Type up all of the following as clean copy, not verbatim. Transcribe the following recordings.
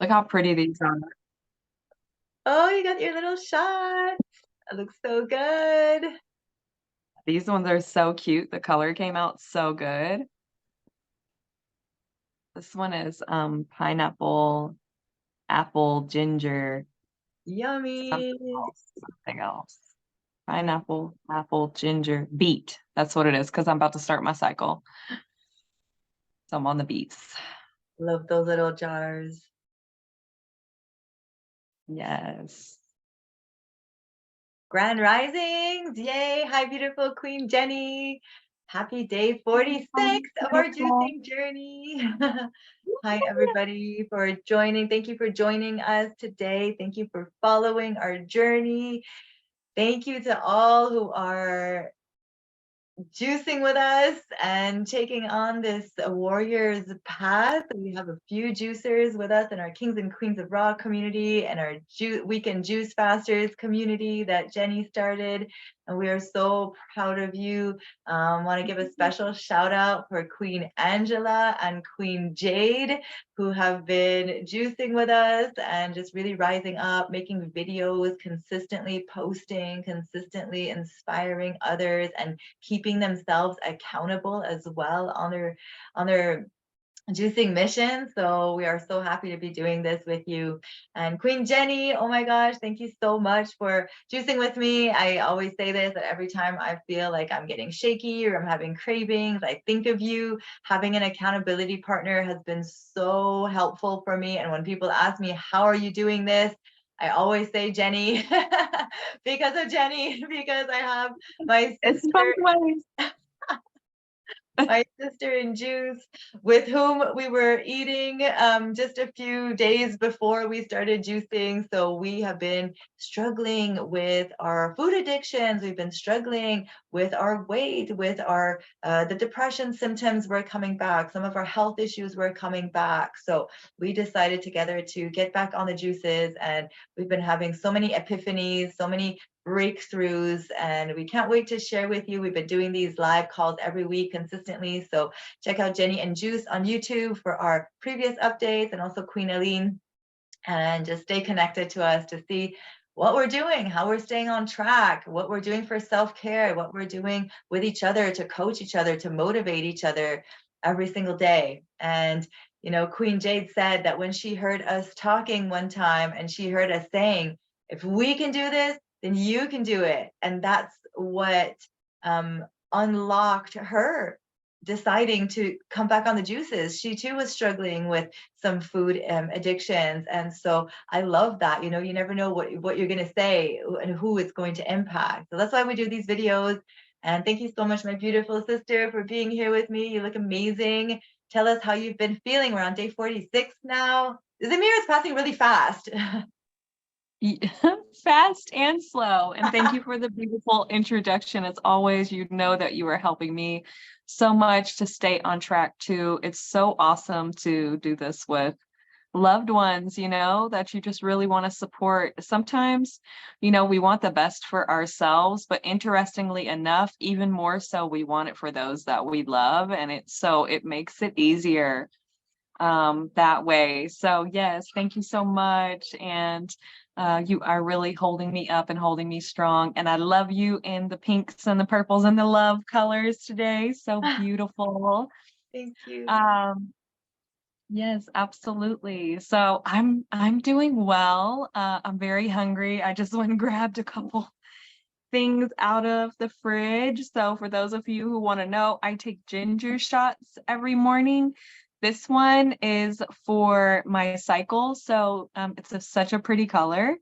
Look how pretty these are. Oh, you got your little shot. That looks so good. These ones are so cute. The color came out so good. This one is pineapple, apple, ginger, Yummy. something else. Pineapple, apple, ginger, beet. That's what it is because I'm about to start my cycle. So I'm on the beets. Love those little jars. Yes. Grand Risings. Yay. Hi, beautiful Queen Jennie. Happy day 46 of our Beautiful. juicing journey. Hi, everybody, for joining. Thank you for joining us today. Thank you for following our journey. Thank you to all who are juicing with us and taking on this warrior's path. We have a few juicers with us in our Kings and Queens of Raw community and our weekend juice fasters community that Jennie started. And we are so proud of you. Want to give a special shout out for Queen Angela and Queen Jade, who have been juicing with us and just really rising up, making videos, consistently posting, consistently inspiring others, and keeping themselves accountable as well on their juicing mission. So we are so happy to be doing this with you. And Queen Jennie, oh my gosh, thank you so much for juicing with me. I always say this, that every time I feel like I'm getting shaky or I'm having cravings, I think of you. Having an accountability partner has been so helpful for me. And when people ask me, how are you doing this? I always say Jennie because of Jennie, because I have my It's both sister ways. my sister in juice, with whom we were eating just a few days before we started juicing. So we have been struggling with our food addictions. We've been struggling with our weight, with our the depression symptoms were coming back. Some of our health issues were coming back. So we decided together to get back on the juices, and we've been having so many epiphanies, so many breakthroughs, and we can't wait to share with you. We've been doing these live calls every week consistently, so check out Jennie and Juice on YouTube for our previous updates, and also Queen Aline, and just stay connected to us to see what we're doing, how we're staying on track, what we're doing for self-care, what we're doing with each other to coach each other, to motivate each other every single day. And Queen Jade said that when she heard us talking one time and she heard us saying, if we can do this, then you can do it. And that's what unlocked her deciding to come back on the juices. She too was struggling with some food addictions. And so I love that. You never know what you're going to say and who it's going to impact. So that's why we do these videos. And thank you so much, my beautiful sister, for being here with me. You look amazing. Tell us how you've been feeling. We're on day 46 now. The year is passing really fast. Fast and slow. And thank you for the beautiful introduction. As always, you know that you are helping me so much to stay on track too. It's so awesome to do this with loved ones, that you just really want to support. Sometimes, we want the best for ourselves, but interestingly enough, even more so, we want it for those that we love. And it makes it easier that way. So yes, thank you so much. And you are really holding me up and holding me strong. And I love you in the pinks and the purples and the love colors today. So beautiful. Thank you. Yes, absolutely. So I'm doing well. I'm very hungry. I just went and grabbed a couple things out of the fridge. So for those of you who want to know, I take ginger shots every morning. This one is for my cycle. So it's such a pretty color.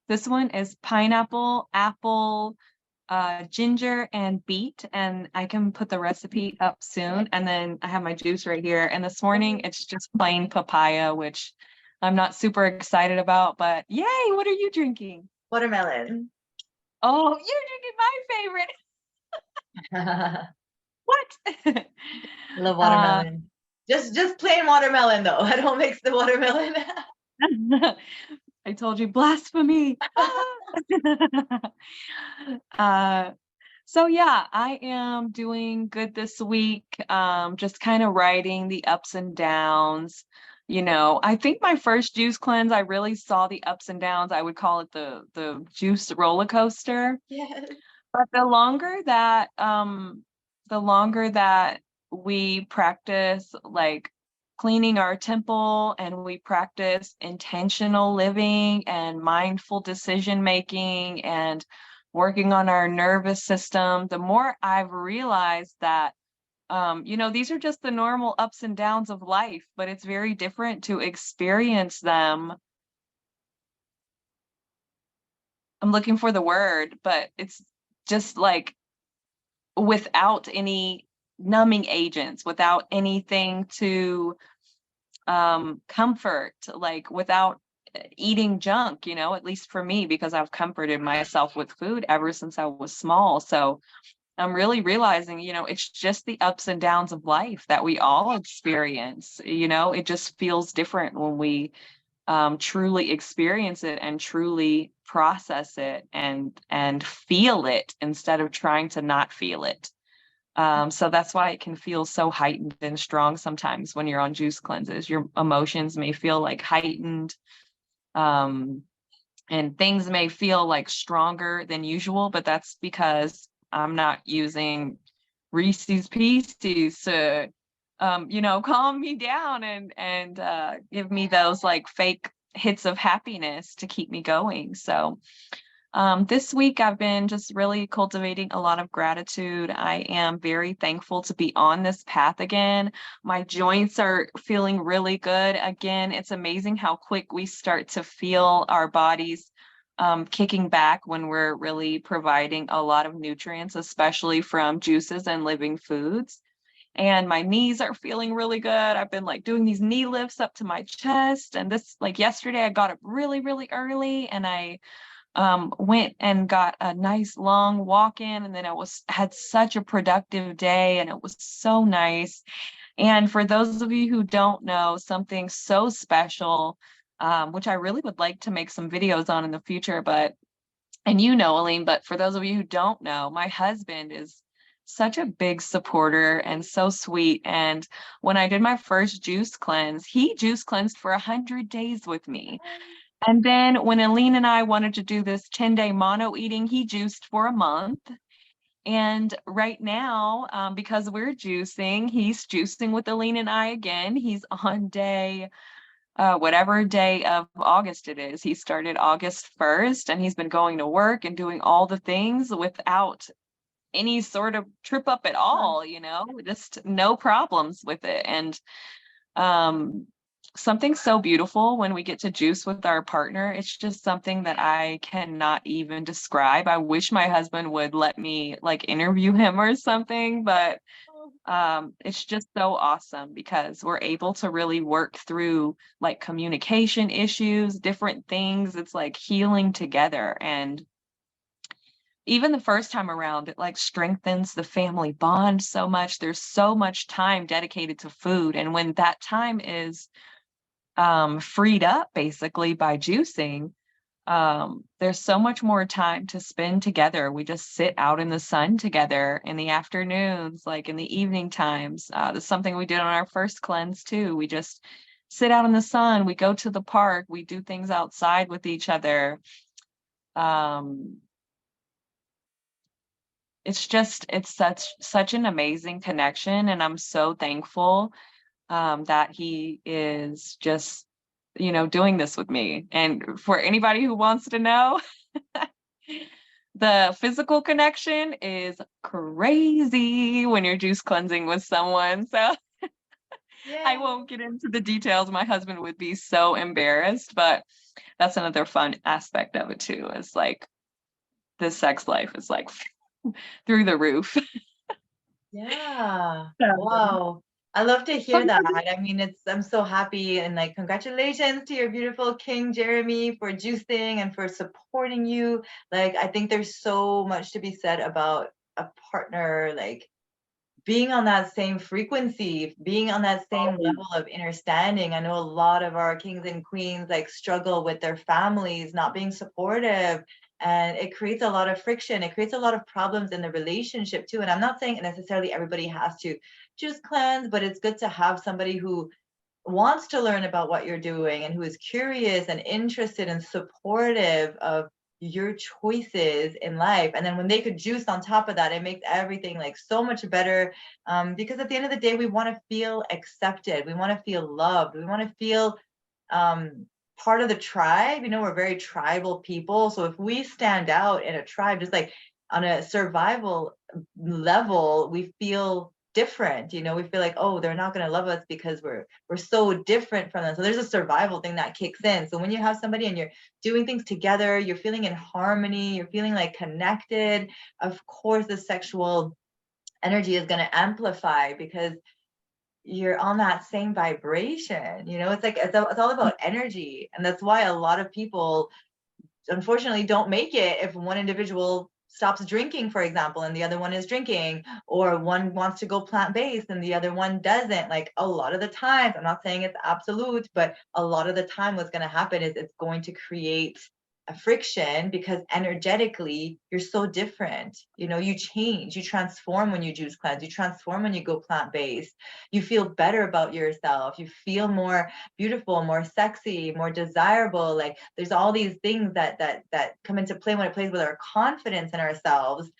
This one is pineapple, apple, ginger, and beet. And I can put the recipe up soon. And then I have my juice right here. And this morning it's just plain papaya, which I'm not super excited about, but yay, what are you drinking? Watermelon. Oh, you're drinking my favorite. I What? love uh, watermelon. Just plain watermelon though. I don't mix the watermelon. I told you, blasphemy. uh, so yeah, I am doing good this week. Just kind of riding the ups and downs. I think my first juice cleanse, I really saw the ups and downs. I would call it the juice roller coaster. Yes. But the longer that we practice like cleaning our temple, and we practice intentional living and mindful decision making and working on our nervous system, the more I've realized that these are just the normal ups and downs of life, but it's very different to experience them. I'm looking for the word, but it's just like without any numbing agents, without anything to comfort, like without eating junk, at least for me, because I've comforted myself with food ever since I was small. So I'm really realizing, it's just the ups and downs of life that we all experience. It just feels different when we truly experience it and truly process it and feel it instead of trying to not feel it. So that's why it can feel so heightened and strong sometimes when you're on juice cleanses. Your emotions may feel like heightened, um, and things may feel like stronger than usual, but that's because I'm not using Reese's Pieces to, calm me down and give me those like fake hits of happiness to keep me going. So this week, I've been just really cultivating a lot of gratitude. I am very thankful to be on this path again. My joints are feeling really good again. It's amazing how quick we start to feel our bodies kicking back when we're really providing a lot of nutrients, especially from juices and living foods. And my knees are feeling really good. I've been like doing these knee lifts up to my chest. And this, like yesterday, I got up really, really early, and I went and got a nice long walk in, and then I had such a productive day, and it was so nice. And for those of you who don't know, something so special, which I really would like to make some videos on in the future, and Aline, but for those of you who don't know, my husband is such a big supporter and so sweet. And when I did my first juice cleanse, he juice cleansed for 100 days with me. And then when Aline and I wanted to do this 10-day mono eating, he juiced for a month. And right now, because we're juicing, he's juicing with Aline and I again. He's on whatever day of August it is. He started August 1st, and he's been going to work and doing all the things without any sort of trip up at all, just no problems with it. And um, something so beautiful when we get to juice with our partner. It's just something that I cannot even describe. I wish my husband would let me like interview him or something, but it's just so awesome because we're able to really work through like communication issues, different things. It's like healing together. And even the first time around, it like strengthens the family bond so much. There's so much time dedicated to food. And when that time is freed up basically by juicing, there's so much more time to spend together. We just sit out in the sun together in the afternoons, like in the evening times. That's something we did on our first cleanse too. We just sit out in the sun. We go to the park. We do things outside with each other. It's such an amazing connection, and I'm so thankful that he is just doing this with me. And for anybody who wants to know, the physical connection is crazy when you're juice cleansing with someone. So I won't get into the details. My husband would be so embarrassed, but that's another fun aspect of it too. Is like the sex life is like through the roof. Yeah. So, Wow. I love to hear that. I mean, I'm so happy, and like congratulations to your beautiful King Jeremy for juicing and for supporting you. Like, I think there's so much to be said about a partner, like being on that same frequency, being on that same level of understanding. I know a lot of our kings and queens like struggle with their families not being supportive, and it creates a lot of friction. It creates a lot of problems in the relationship too. And I'm not saying necessarily everybody has to choose cleanse, but it's good to have somebody who wants to learn about what you're doing and who is curious and interested and supportive of your choices in life. And then when they could juice on top of that, it makes everything like so much better. Because at the end of the day, we want to feel accepted. We want to feel loved. We want to feel part of the tribe. We're very tribal people. So if we stand out in a tribe, just like on a survival level, we feel different. We feel like, oh, they're not going to love us because we're so different from them. So there's a survival thing that kicks in. So when you have somebody and you're doing things together, you're feeling in harmony, you're feeling like connected, of course the sexual energy is going to amplify because you're on that same vibration. It's like it's all about energy. And that's why a lot of people unfortunately don't make it if one individual stops drinking, for example, and the other one is drinking, or one wants to go plant-based and the other one doesn't. Like a lot of the times, I'm not saying it's absolute, but a lot of the time what's going to happen is it's going to create a friction because energetically you're so different. You change, you transform when you juice cleanse, you transform when you go plant-based, you feel better about yourself, you feel more beautiful, more sexy, more desirable. Like there's all these things that come into play when it plays with our confidence in ourselves.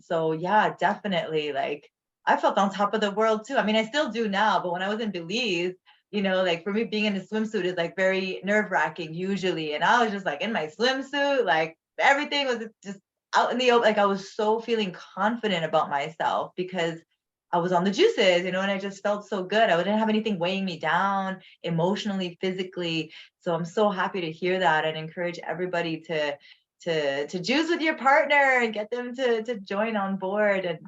So yeah, definitely, like I felt on top of the world too. I mean, I still do now, but when I was in Belize, like for me, being in a swimsuit is like very nerve-wracking usually, and I was just like in my swimsuit, like everything was just out in the open. Like I was so feeling confident about myself because I was on the juices, and I just felt so good. I didn't have anything weighing me down emotionally, physically. So I'm so happy to hear that and encourage everybody to juice with your partner and get them to join on board. And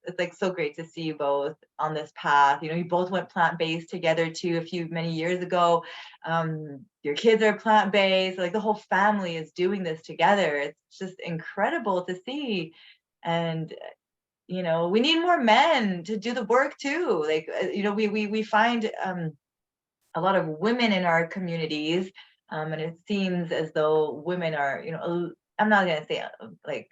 it's like so great to see you both on this path. You both went plant-based together too many years ago. Your kids are plant-based, like the whole family is doing this together. It's just incredible to see. And we need more men to do the work too. Like we find a lot of women in our communities, and it seems as though women are, I'm not going to say like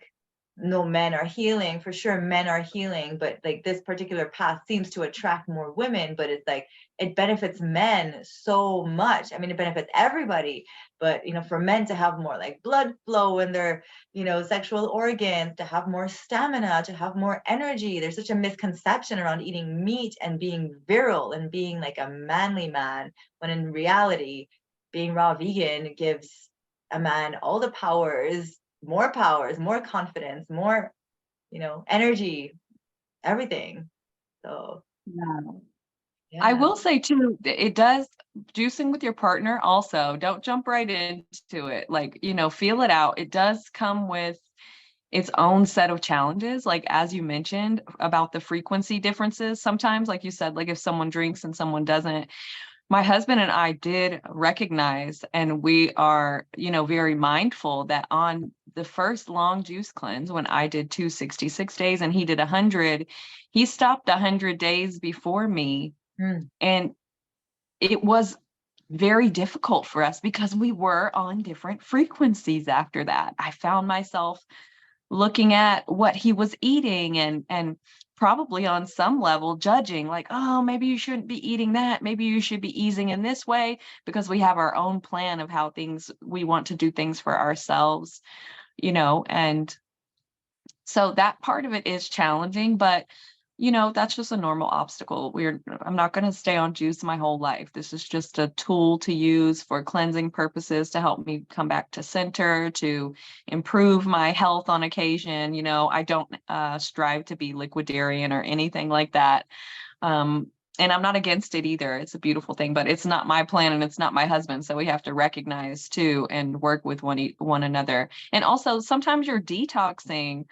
no men are healing. For sure men are healing, but like this particular path seems to attract more women. But it's like it benefits men so much. I mean, it benefits everybody, but for men to have more like blood flow in their sexual organs, to have more stamina, to have more energy. There's such a misconception around eating meat and being virile and being like a manly man, when in reality being raw vegan gives a man all the powers, more confidence, more energy, everything. So I yeah. will say too, it does juicing with your partner also. Don't jump right into it. Like, feel it out. It does come with its own set of challenges. Like, as you mentioned about the frequency differences, sometimes, like you said, like if someone drinks and someone doesn't, my husband and I did recognize, and we are, very mindful that on the first long juice cleanse, when I did 266 days and he did 100, he stopped 100 days before me. And it was very difficult for us because we were on different frequencies after that. I found myself looking at what he was eating and probably on some level judging, like, oh, maybe you shouldn't be eating that. Maybe you should be easing in this way, because we have our own plan of how we want to do things for ourselves, and so that part of it is challenging, but that's just a normal obstacle. I'm not going to stay on juice my whole life. This is just a tool to use for cleansing purposes, to help me come back to center, to improve my health on occasion. I don't strive to be liquidarian or anything like that. And I'm not against it either. It's a beautiful thing, but it's not my plan and it's not my husband. So we have to recognize too and work with one another. And also sometimes you're detoxing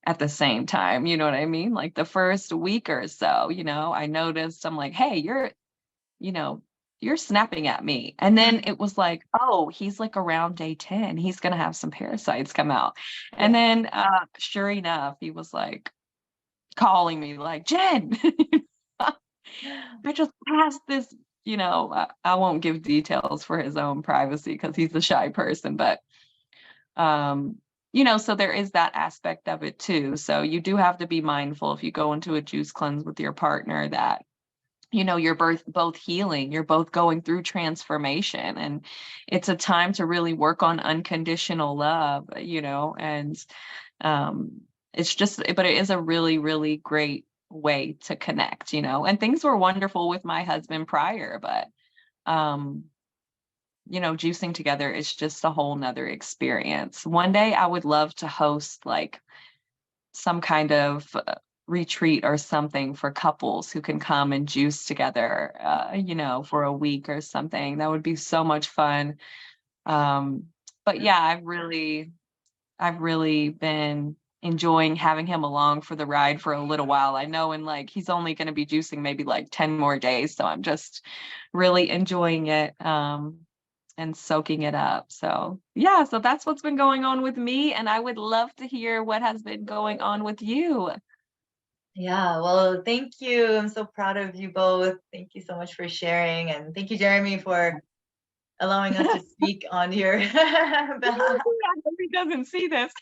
at the same time, you know what I mean? Like the first week or so, I noticed, I'm like, hey, you're snapping at me. And then it was like, oh, he's like around day 10, he's going to have some parasites come out. And then sure enough, he was like calling me like, Jen, I just passed this, I won't give details for his own privacy because he's a shy person, but so there is that aspect of it too. So you do have to be mindful if you go into a juice cleanse with your partner that you're both healing, you're both going through transformation, and it's a time to really work on unconditional love, and it's just, but it is a really, really great way to connect, and things were wonderful with my husband prior, but um, juicing together is just a whole nother experience. One day I would love to host like some kind of retreat or something for couples who can come and juice together, for a week or something. That would be so much fun. But yeah, I've really been enjoying having him along for the ride for a little while. I know, and like he's only going to be juicing maybe like 10 more days, so I'm just really enjoying it. And soaking it up. So yeah, so that's what's been going on with me. And I would love to hear what has been going on with you. Yeah, well, thank you. I'm so proud of you both. Thank you so much for sharing. And thank you, Jeremy, for allowing us to speak on your behalf. I hope he doesn't see this.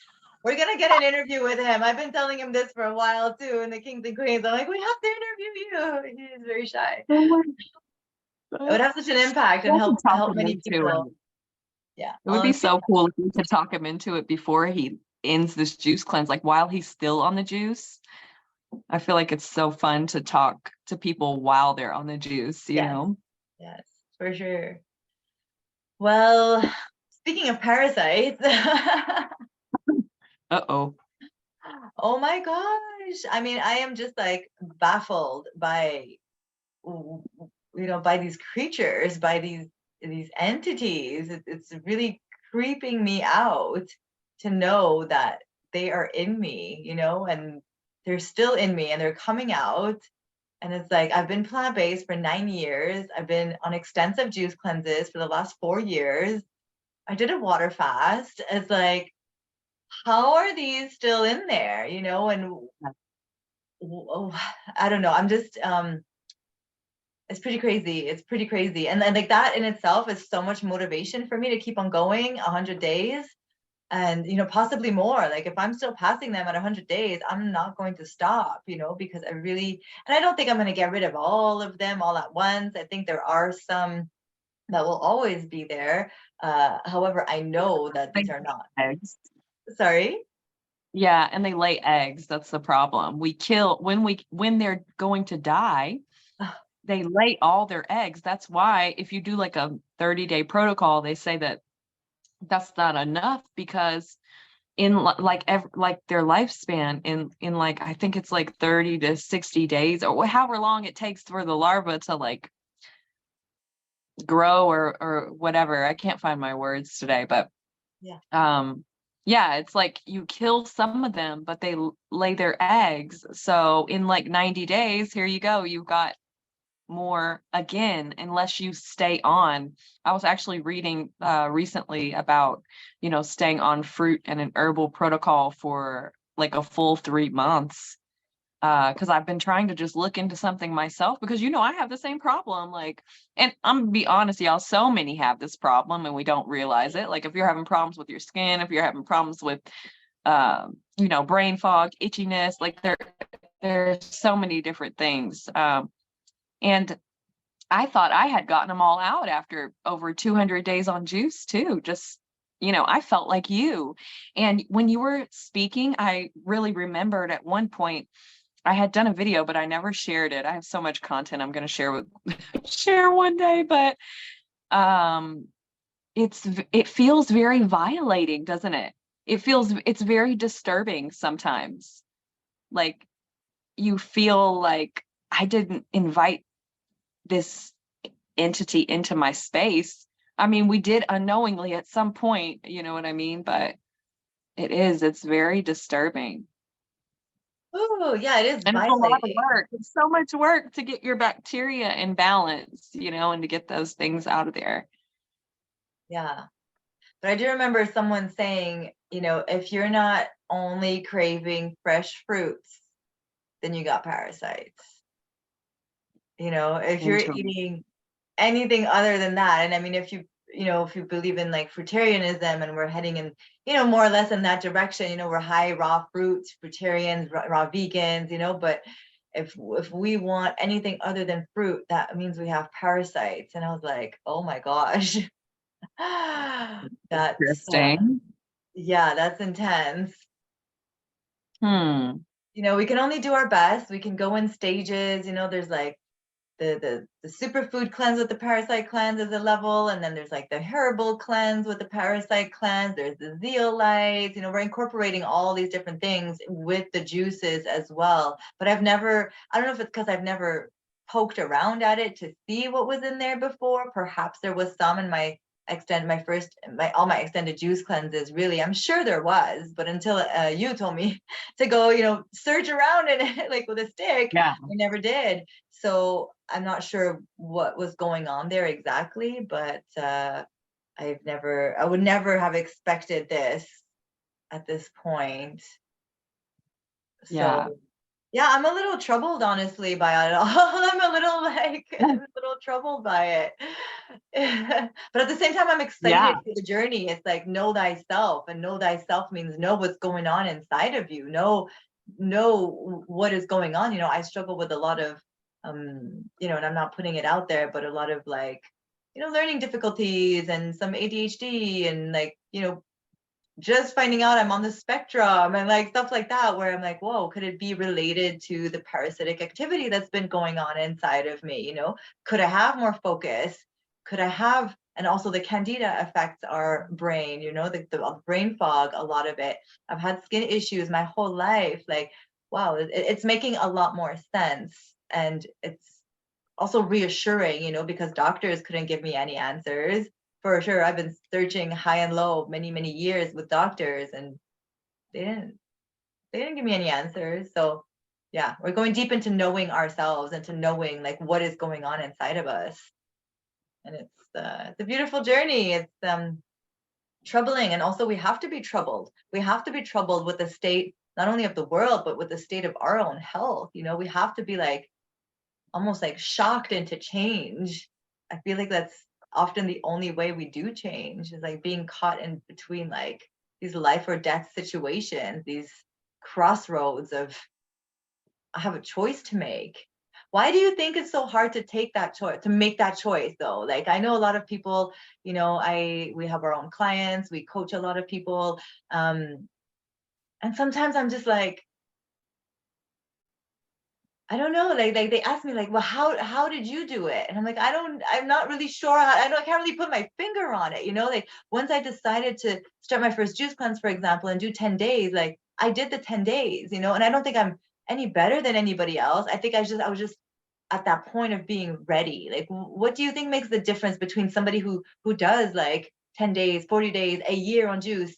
We're going to get an interview with him. I've been telling him this for a while too, in the Kings and Queens. I'm like, we have to interview you. He's very shy. It would have such an impact and help many people. Yeah. It would be so cool if we could talk him into it before he ends this juice cleanse, like while he's still on the juice. I feel like it's so fun to talk to people while they're on the juice, you know? Yes, for sure. Well, speaking of parasites. Uh-oh. Oh my gosh. I mean, I am just like baffled by, by these creatures, by these entities. It's really creeping me out to know that they are in me, and they're still in me and they're coming out. And it's like, I've been plant-based for 9 years. I've been on extensive juice cleanses for the last 4 years. I did a water fast. It's like, how are these still in there? And I don't know. I'm just, it's pretty crazy. It's pretty crazy. And then like that in itself is so much motivation for me to keep on going 100 days. And, possibly more. Like if I'm still passing them at 100 days, I'm not going to stop, because and I don't think I'm going to get rid of all of them all at once. I think there are some that will always be there. However, I know that these are not. Eggs. Sorry? Yeah, and they lay eggs. That's the problem. We kill when they're going to die, they lay all their eggs. That's why if you do like a 30-day protocol, they say that that's not enough, because in like their lifespan in like, I think it's like 30 to 60 days or however long it takes for the larva to like grow or whatever. I can't find my words today, but yeah, it's like you kill some of them, but they lay their eggs. So in like 90 days, here you go, you've got more again, unless you stay on. I was actually reading recently about, staying on fruit and an herbal protocol for like a full 3 months. Because I've been trying to just look into something myself, because I have the same problem. Like, and I'm gonna be honest, y'all, so many have this problem and we don't realize it. Like if you're having problems with your skin, if you're having problems with brain fog, itchiness, like there's so many different things. And I thought I had gotten them all out after over 200 days on juice too. Just, I felt like you. And when you were speaking, I really remembered at one point I had done a video, but I never shared it. I have so much content I'm going to share one day, but it feels very violating, doesn't it? It's very disturbing sometimes. Like you feel like I didn't invite this entity into my space. I mean, we did unknowingly at some point, you know what I mean? But it's very disturbing. Oh, yeah, it is And it's a violating. lot of work. It's so much work to get your bacteria in balance, and to get those things out of there. Yeah. But I do remember someone saying, if you're not only craving fresh fruits, then you got parasites. If you're eating anything other than that, and I mean, if you believe in like fruitarianism and we're heading in, more or less in that direction, we're high raw fruits, fruitarians, raw vegans, but if we want anything other than fruit, that means we have parasites. And I was like, oh my gosh, that's Interesting. yeah, that's intense. Hmm. We can only do our best. We can go in stages. There's like the superfood cleanse with the parasite cleanse is a level, and then there's like the herbal cleanse with the parasite cleanse. There's the zeolites. We're incorporating all these different things with the juices as well. But I don't know if it's because I've never poked around at it to see what was in there before. Perhaps there was some in my all my extended juice cleanses. Really, I'm sure there was, but until you told me to go, search around in it like with a stick, Yeah. I never did. So I'm not sure what was going on there exactly, but I would never have expected this at this point. Yeah. So yeah, I'm a little troubled, honestly, by it all. I'm a little I'm a little troubled by it. But at the same time, I'm Yeah. excited for the journey. It's like know thyself, and know thyself means know what's going on inside of you. Know what is going on. I struggle with a lot of and I'm not putting it out there, but a lot of like, learning difficulties and some ADHD and like, just finding out I'm on the spectrum and like stuff like that, where I'm like, whoa, could it be related to the parasitic activity that's been going on inside of me? Could I have more focus? Could I have, and also the candida affects our brain, the brain fog, a lot of it. I've had skin issues my whole life. Like, wow, it's making a lot more sense. And it's also reassuring, because doctors couldn't give me any answers. For sure, I've been searching high and low many, many years with doctors, and they didn't give me any answers. So yeah, we're going deep into knowing ourselves and to knowing like what is going on inside of us. And it's a beautiful journey. It's troubling, and also we have to be troubled. We have to be troubled with the state not only of the world, but with the state of our own health. We have to be like almost like shocked into change. I feel like that's often the only way we do change, is like being caught in between like these life or death situations, these crossroads of I have a choice to make. Why do you think it's so hard to take that choice, to make that choice though? Like I know a lot of people, we have our own clients, we coach a lot of people. And sometimes I'm just like, I don't know. Like they ask me like, well, how did you do it? And I'm like, I'm not really sure. I can't really put my finger on it. Like once I decided to start my first juice cleanse, for example, and do 10 days, like I did the 10 days, and I don't think I'm any better than anybody else. I think I was just at that point of being ready. Like, what do you think makes the difference between somebody who does like 10 days, 40 days, a year on juice,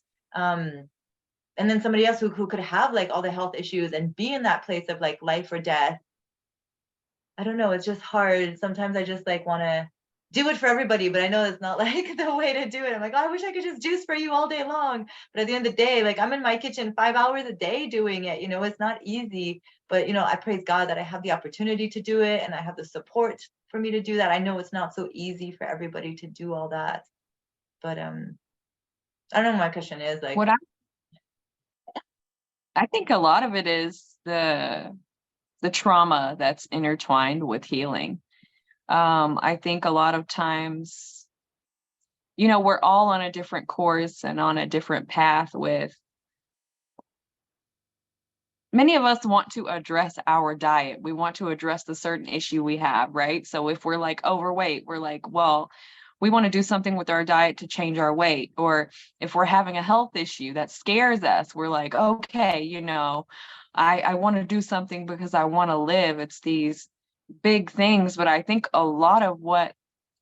and then somebody else who could have like all the health issues and be in that place of like life or death? I don't know. It's just hard. Sometimes I just like want to do it for everybody, but I know it's not like the way to do it. I'm like, oh, I wish I could just juice for you all day long. But at the end of the day, like I'm in my kitchen 5 hours a day doing it. It's not easy, but I praise God that I have the opportunity to do it and I have the support for me to do that. I know it's not so easy for everybody to do all that, but I don't know what my question is like. What I think a lot of it is the trauma that's intertwined with healing. I think a lot of times, we're all on a different course and on a different path with many of us want to address our diet. We want to address the certain issue we have, right? So if we're like overweight, we're like, well, we want to do something with our diet to change our weight. Or if we're having a health issue that scares us, we're like, okay, I want to do something because I want to live. It's these big things, but I think a lot of what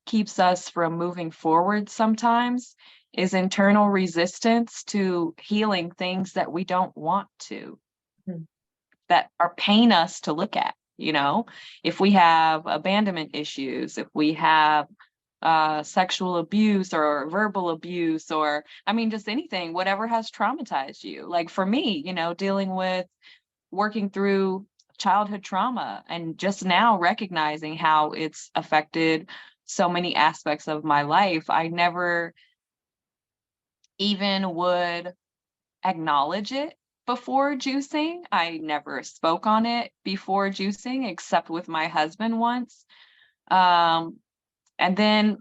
keeps us from moving forward sometimes is internal resistance to healing things that we don't want to, Hmm. that are pain us to look at. If we have abandonment issues, if we have sexual abuse or verbal abuse, or just anything, whatever has traumatized you. Like for me, dealing with working through childhood trauma and just now recognizing how it's affected so many aspects of my life. I never even would acknowledge it before juicing. I never spoke on it before juicing, except with my husband once. And then,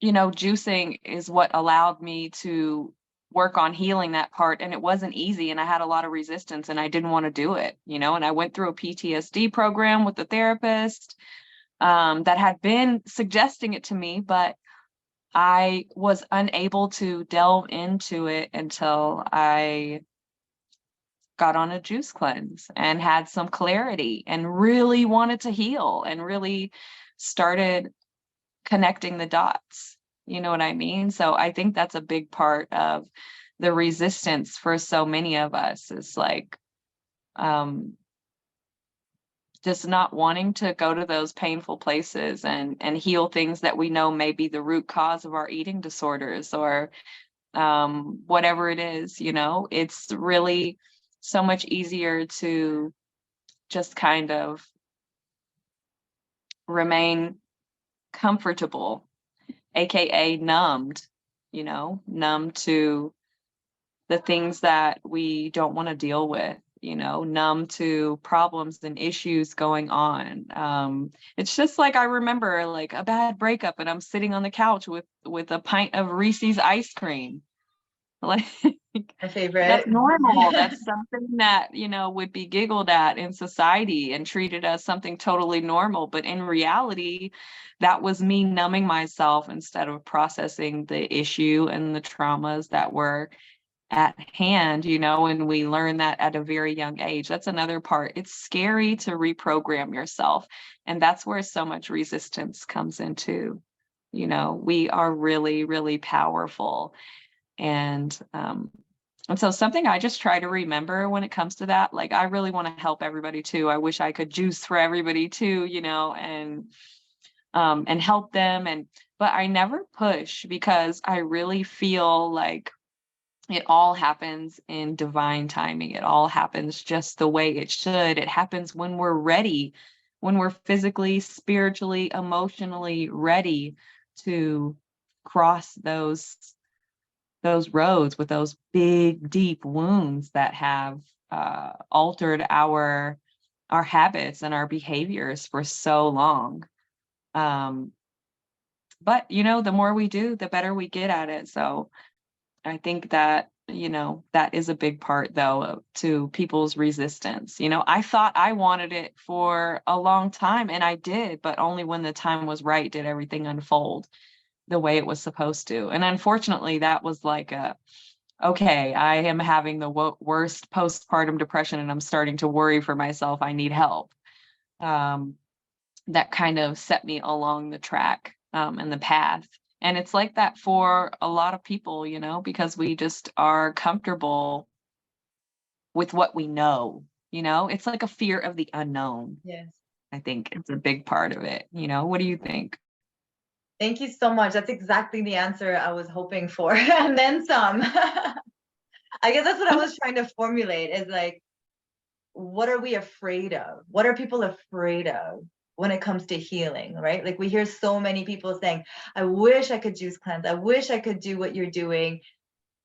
juicing is what allowed me to work on healing that part. And it wasn't easy. And I had a lot of resistance and I didn't want to do it, and I went through a PTSD program with the therapist that had been suggesting it to me, but I was unable to delve into it until I got on a juice cleanse and had some clarity and really wanted to heal and really started connecting the dots. You know what I mean? So I think that's a big part of the resistance for so many of us is like just not wanting to go to those painful places and heal things that we know may be the root cause of our eating disorders or whatever it is. It's really so much easier to just kind of remain comfortable, aka numbed, numb to the things that we don't want to deal with, numb to problems and issues going on. It's just like I remember like a bad breakup and I'm sitting on the couch with a pint of Reese's ice cream. Like My favorite. that's normal. That's something that, would be giggled at in society and treated as something totally normal. But in reality, that was me numbing myself instead of processing the issue and the traumas that were at hand, and we learn that at a very young age. That's another part. It's scary to reprogram yourself. And that's where so much resistance comes into, we are really, really powerful. And so something I just try to remember when it comes to that, like I really want to help everybody too. I wish I could juice for everybody too, and help them. But I never push because I really feel like it all happens in divine timing. It all happens just the way it should. It happens when we're ready, when we're physically, spiritually, emotionally ready to cross those roads with those big, deep wounds that have altered our habits and our behaviors for so long. But, the more we do, the better we get at it. So I think that, that is a big part, though, to people's resistance. I thought I wanted it for a long time, and I did, but only when the time was right did everything unfold the way it was supposed to. And unfortunately, that was like okay, I am having the worst postpartum depression, and I'm starting to worry for myself. I need help. That kind of set me along the track and the path. And it's like that for a lot of people, because we just are comfortable with what we know, it's like a fear of the unknown. Yes. I think it's a big part of it. What do you think? Thank you so much. That's exactly the answer I was hoping for. And then some. I guess that's what I was trying to formulate is like, what are we afraid of? What are people afraid of when it comes to healing, right? Like we hear so many people saying, I wish I could juice cleanse. I wish I could do what you're doing,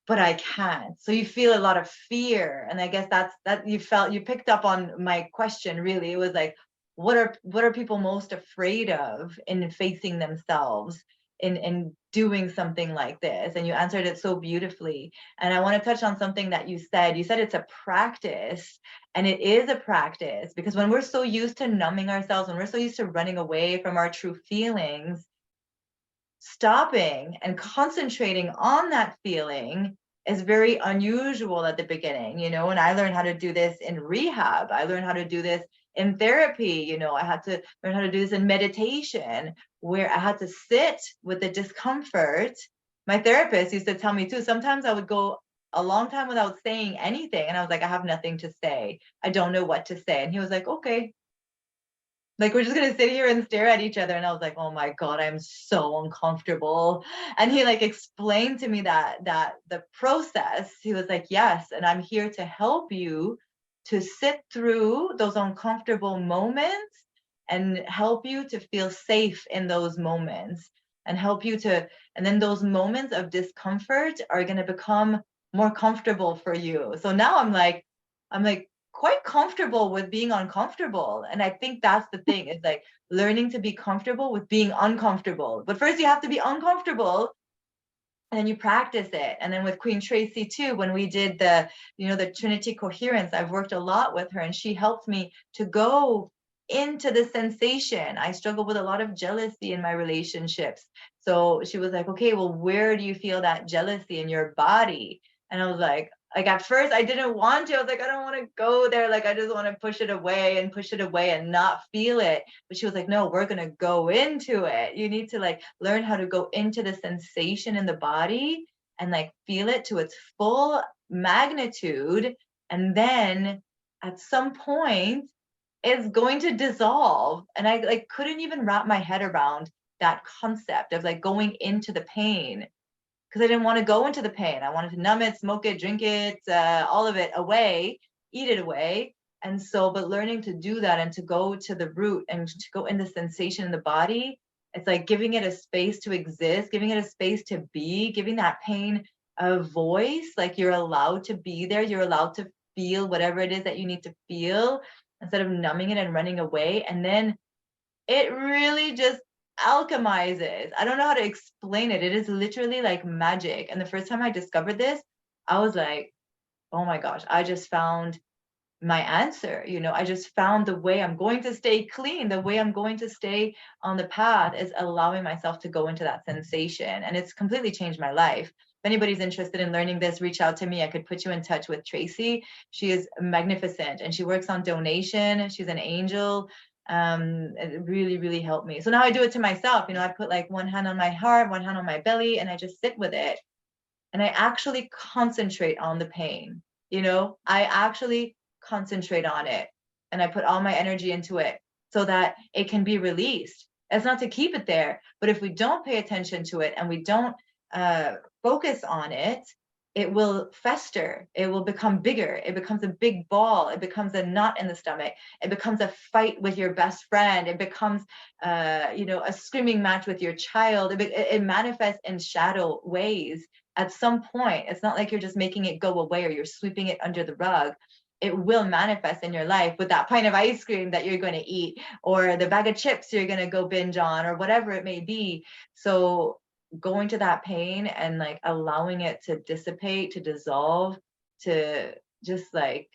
but I can't. So you feel a lot of fear. And I guess that you picked up on my question, really. It was like, what are people most afraid of in facing themselves in doing something like this? And you answered it so beautifully. And I want to touch on something that you said. You said it's a practice, and it is a practice because when we're so used to numbing ourselves, when we're so used to running away from our true feelings, stopping and concentrating on that feeling is very unusual at the beginning, and I learned how to do this in rehab. I learned how to do this in therapy. I had to learn how to do this in meditation, where I had to sit with the discomfort. My therapist used to tell me too, sometimes I would go a long time without saying anything. And I was like, I have nothing to say. I don't know what to say. And he was like, okay, like we're just gonna sit here and stare at each other. And I was like, oh my God, I'm so uncomfortable. And he like explained to me that the process. He was like, yes, and I'm here to help you to sit through those uncomfortable moments and help you to feel safe in those moments and help you to, and then those moments of discomfort are going to become more comfortable for you. So now I'm like quite comfortable with being uncomfortable. And I think that's the thing, is like learning to be comfortable with being uncomfortable. But first you have to be uncomfortable, and then you practice it. And then with Queen Tracy too, when we did the Trinity Coherence, I've worked a lot with her, and she helped me to go into the sensation. I struggle with a lot of jealousy in my relationships. So she was like, okay, well, where do you feel that jealousy in your body? And I was like at first I didn't want to. I was like, I don't want to go there. Like, I just want to push it away and not feel it. But she was like, no, we're going to go into it. You need to like learn how to go into the sensation in the body and like feel it to its full magnitude. And then at some point, it's going to dissolve. And I like couldn't even wrap my head around that concept of like going into the pain, because I didn't want to go into the pain. I wanted to numb it, smoke it, drink it, all of it away, eat it away. And so, but learning to do that and to go to the root and to go in the sensation in the body, it's like giving it a space to exist, giving it a space to be, giving that pain a voice. Like you're allowed to be there. You're allowed to feel whatever it is that you need to feel instead of numbing it and running away. And then it really just alchemizes. I don't know how to explain it. It is literally like magic. And the first time I discovered this, I was like, oh my gosh, I just found my answer. I just found the way I'm going to stay clean. The way I'm going to stay on the path is allowing myself to go into that sensation. And it's completely changed my life. If anybody's interested in learning this, reach out to me. I could put you in touch with Tracy. She is magnificent and she works on donation. She's an angel. It really, really helped me. So now I do it to myself. I put like one hand on my heart, one hand on my belly, and I just sit with it. And I actually concentrate on the pain. I actually concentrate on it, and I put all my energy into it so that it can be released. It's not to keep it there, but if we don't pay attention to it and we don't focus on it, it will fester. It will become bigger. It becomes a big ball. It becomes a knot in the stomach. It becomes a fight with your best friend. It becomes, a screaming match with your child. It manifests in shadow ways. At some point, it's not like you're just making it go away or you're sweeping it under the rug. It will manifest in your life with that pint of ice cream that you're going to eat, or the bag of chips you're going to go binge on, or whatever it may be. So going to that pain and like allowing it to dissipate, to dissolve, to just like,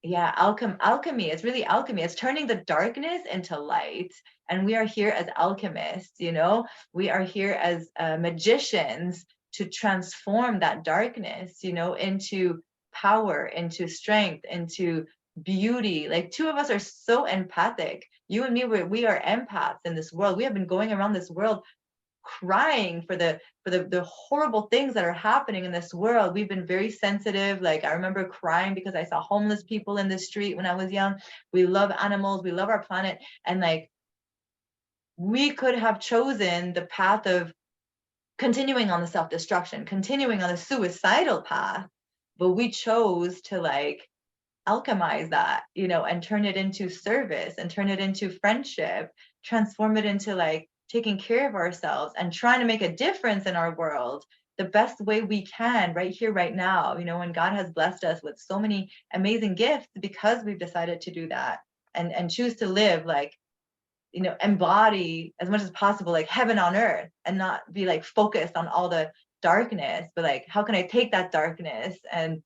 yeah, alchemy. It's really alchemy. It's turning the darkness into light. And we are here as alchemists, we are here as magicians to transform that darkness, into power, into strength, into beauty. Like two of us are so empathic. You and me, we are empaths in this world. We have been going around this world crying for the horrible things that are happening in this world. We've been very sensitive. Like I remember crying because I saw homeless people in the street when I was young. We love animals, we love our planet, and like we could have chosen the path of continuing on the self-destruction, continuing on the suicidal path, but we chose to like alchemize that, and turn it into service and turn it into friendship, transform it into like taking care of ourselves and trying to make a difference in our world the best way we can right here, right now, when God has blessed us with so many amazing gifts, because we've decided to do that and choose to live like, embody as much as possible, like heaven on earth, and not be like focused on all the darkness, but like, how can I take that darkness and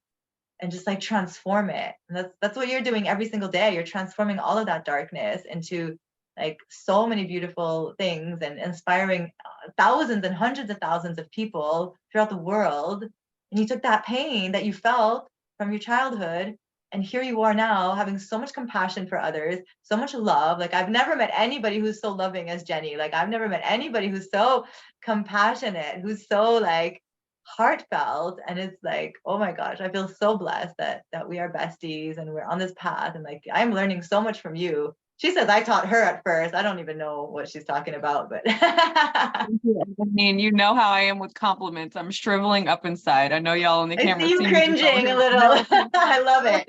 just like transform it? And that's what you're doing every single day. You're transforming all of that darkness into like so many beautiful things and inspiring thousands and hundreds of thousands of people throughout the world. And you took that pain that you felt from your childhood, and here you are now having so much compassion for others, so much love. Like I've never met anybody who's so loving as Jennie. Like I've never met anybody who's so compassionate, who's so like heartfelt. And it's like, oh my gosh, I feel so blessed that we are besties and we're on this path. And like I'm learning so much from you. She says I taught her at first. I don't even know what she's talking about, but I mean, you know how I am with compliments. I'm shriveling up inside. I know y'all on the I camera see you see me just over cringing a here. little. I love it.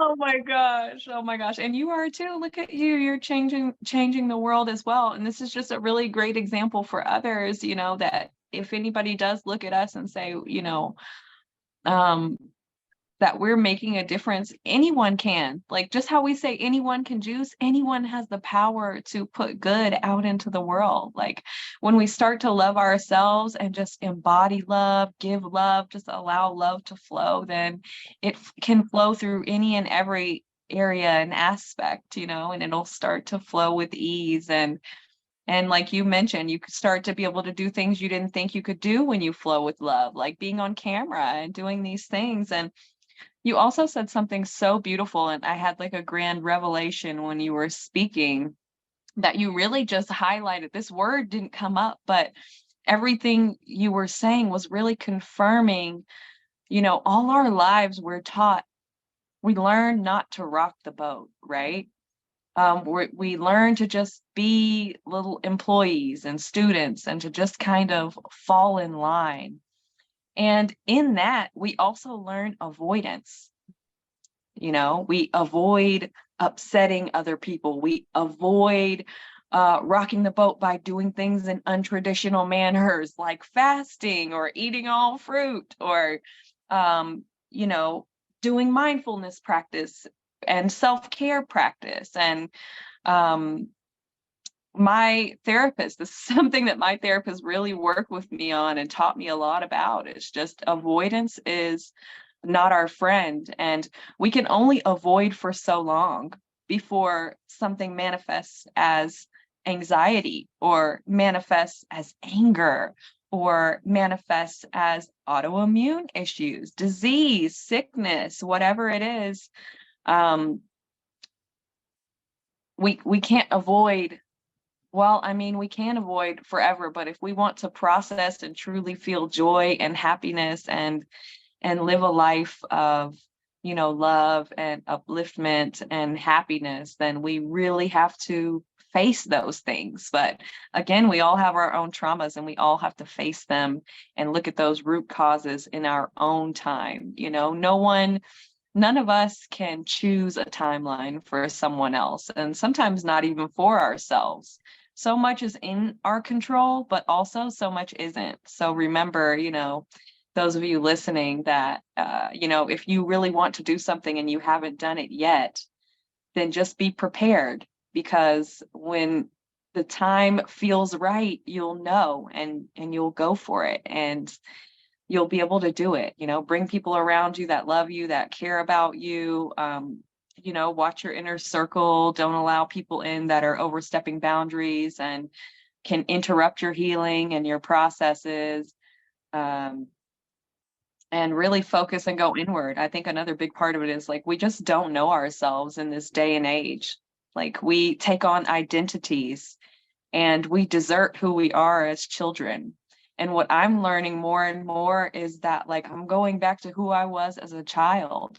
Oh my gosh. Oh my gosh. And you are too. Look at you. You're changing the world as well. And this is just a really great example for others, that if anybody does look at us and say, um, that we're making a difference, anyone can. Like, just how we say anyone can juice, anyone has the power to put good out into the world. Like, when we start to love ourselves and just embody love, give love, just allow love to flow, then it can flow through any and every area and aspect, and it'll start to flow with ease. And like you mentioned, you could start to be able to do things you didn't think you could do when you flow with love, like being on camera and doing these things. And you also said something so beautiful, and I had like a grand revelation when you were speaking, that you really just highlighted. This word didn't come up, but everything you were saying was really confirming, all our lives we're taught, we learn not to rock the boat, right? We learn to just be little employees and students and to just kind of fall in line. And in that, we also learn avoidance. We avoid upsetting other people. We avoid rocking the boat by doing things in untraditional manners, like fasting or eating all fruit, or, doing mindfulness practice and self-care practice. And my therapist, this is something that my therapist really worked with me on and taught me a lot about. It's just avoidance is not our friend. And we can only avoid for so long before something manifests as anxiety, or manifests as anger, or manifests as autoimmune issues, disease, sickness, whatever it is. We can't avoid. Well, I mean, we can avoid forever, but if we want to process and truly feel joy and happiness and live a life of, love and upliftment and happiness, then we really have to face those things. But again, we all have our own traumas, and we all have to face them and look at those root causes in our own time. None of us can choose a timeline for someone else, and sometimes not even for ourselves. So much is in our control, but also so much isn't. So remember, those of you listening, that, if you really want to do something and you haven't done it yet, then just be prepared, because when the time feels right, you'll know, and you'll go for it, and you'll be able to do it. Bring people around you that love you, that care about you. Watch your inner circle. Don't allow people in that are overstepping boundaries and can interrupt your healing and your processes. And really focus and go inward. I think another big part of it is, like, we just don't know ourselves in this day and age. Like, we take on identities and we desert who we are as children. And what I'm learning more and more is that, like, I'm going back to who I was as a child,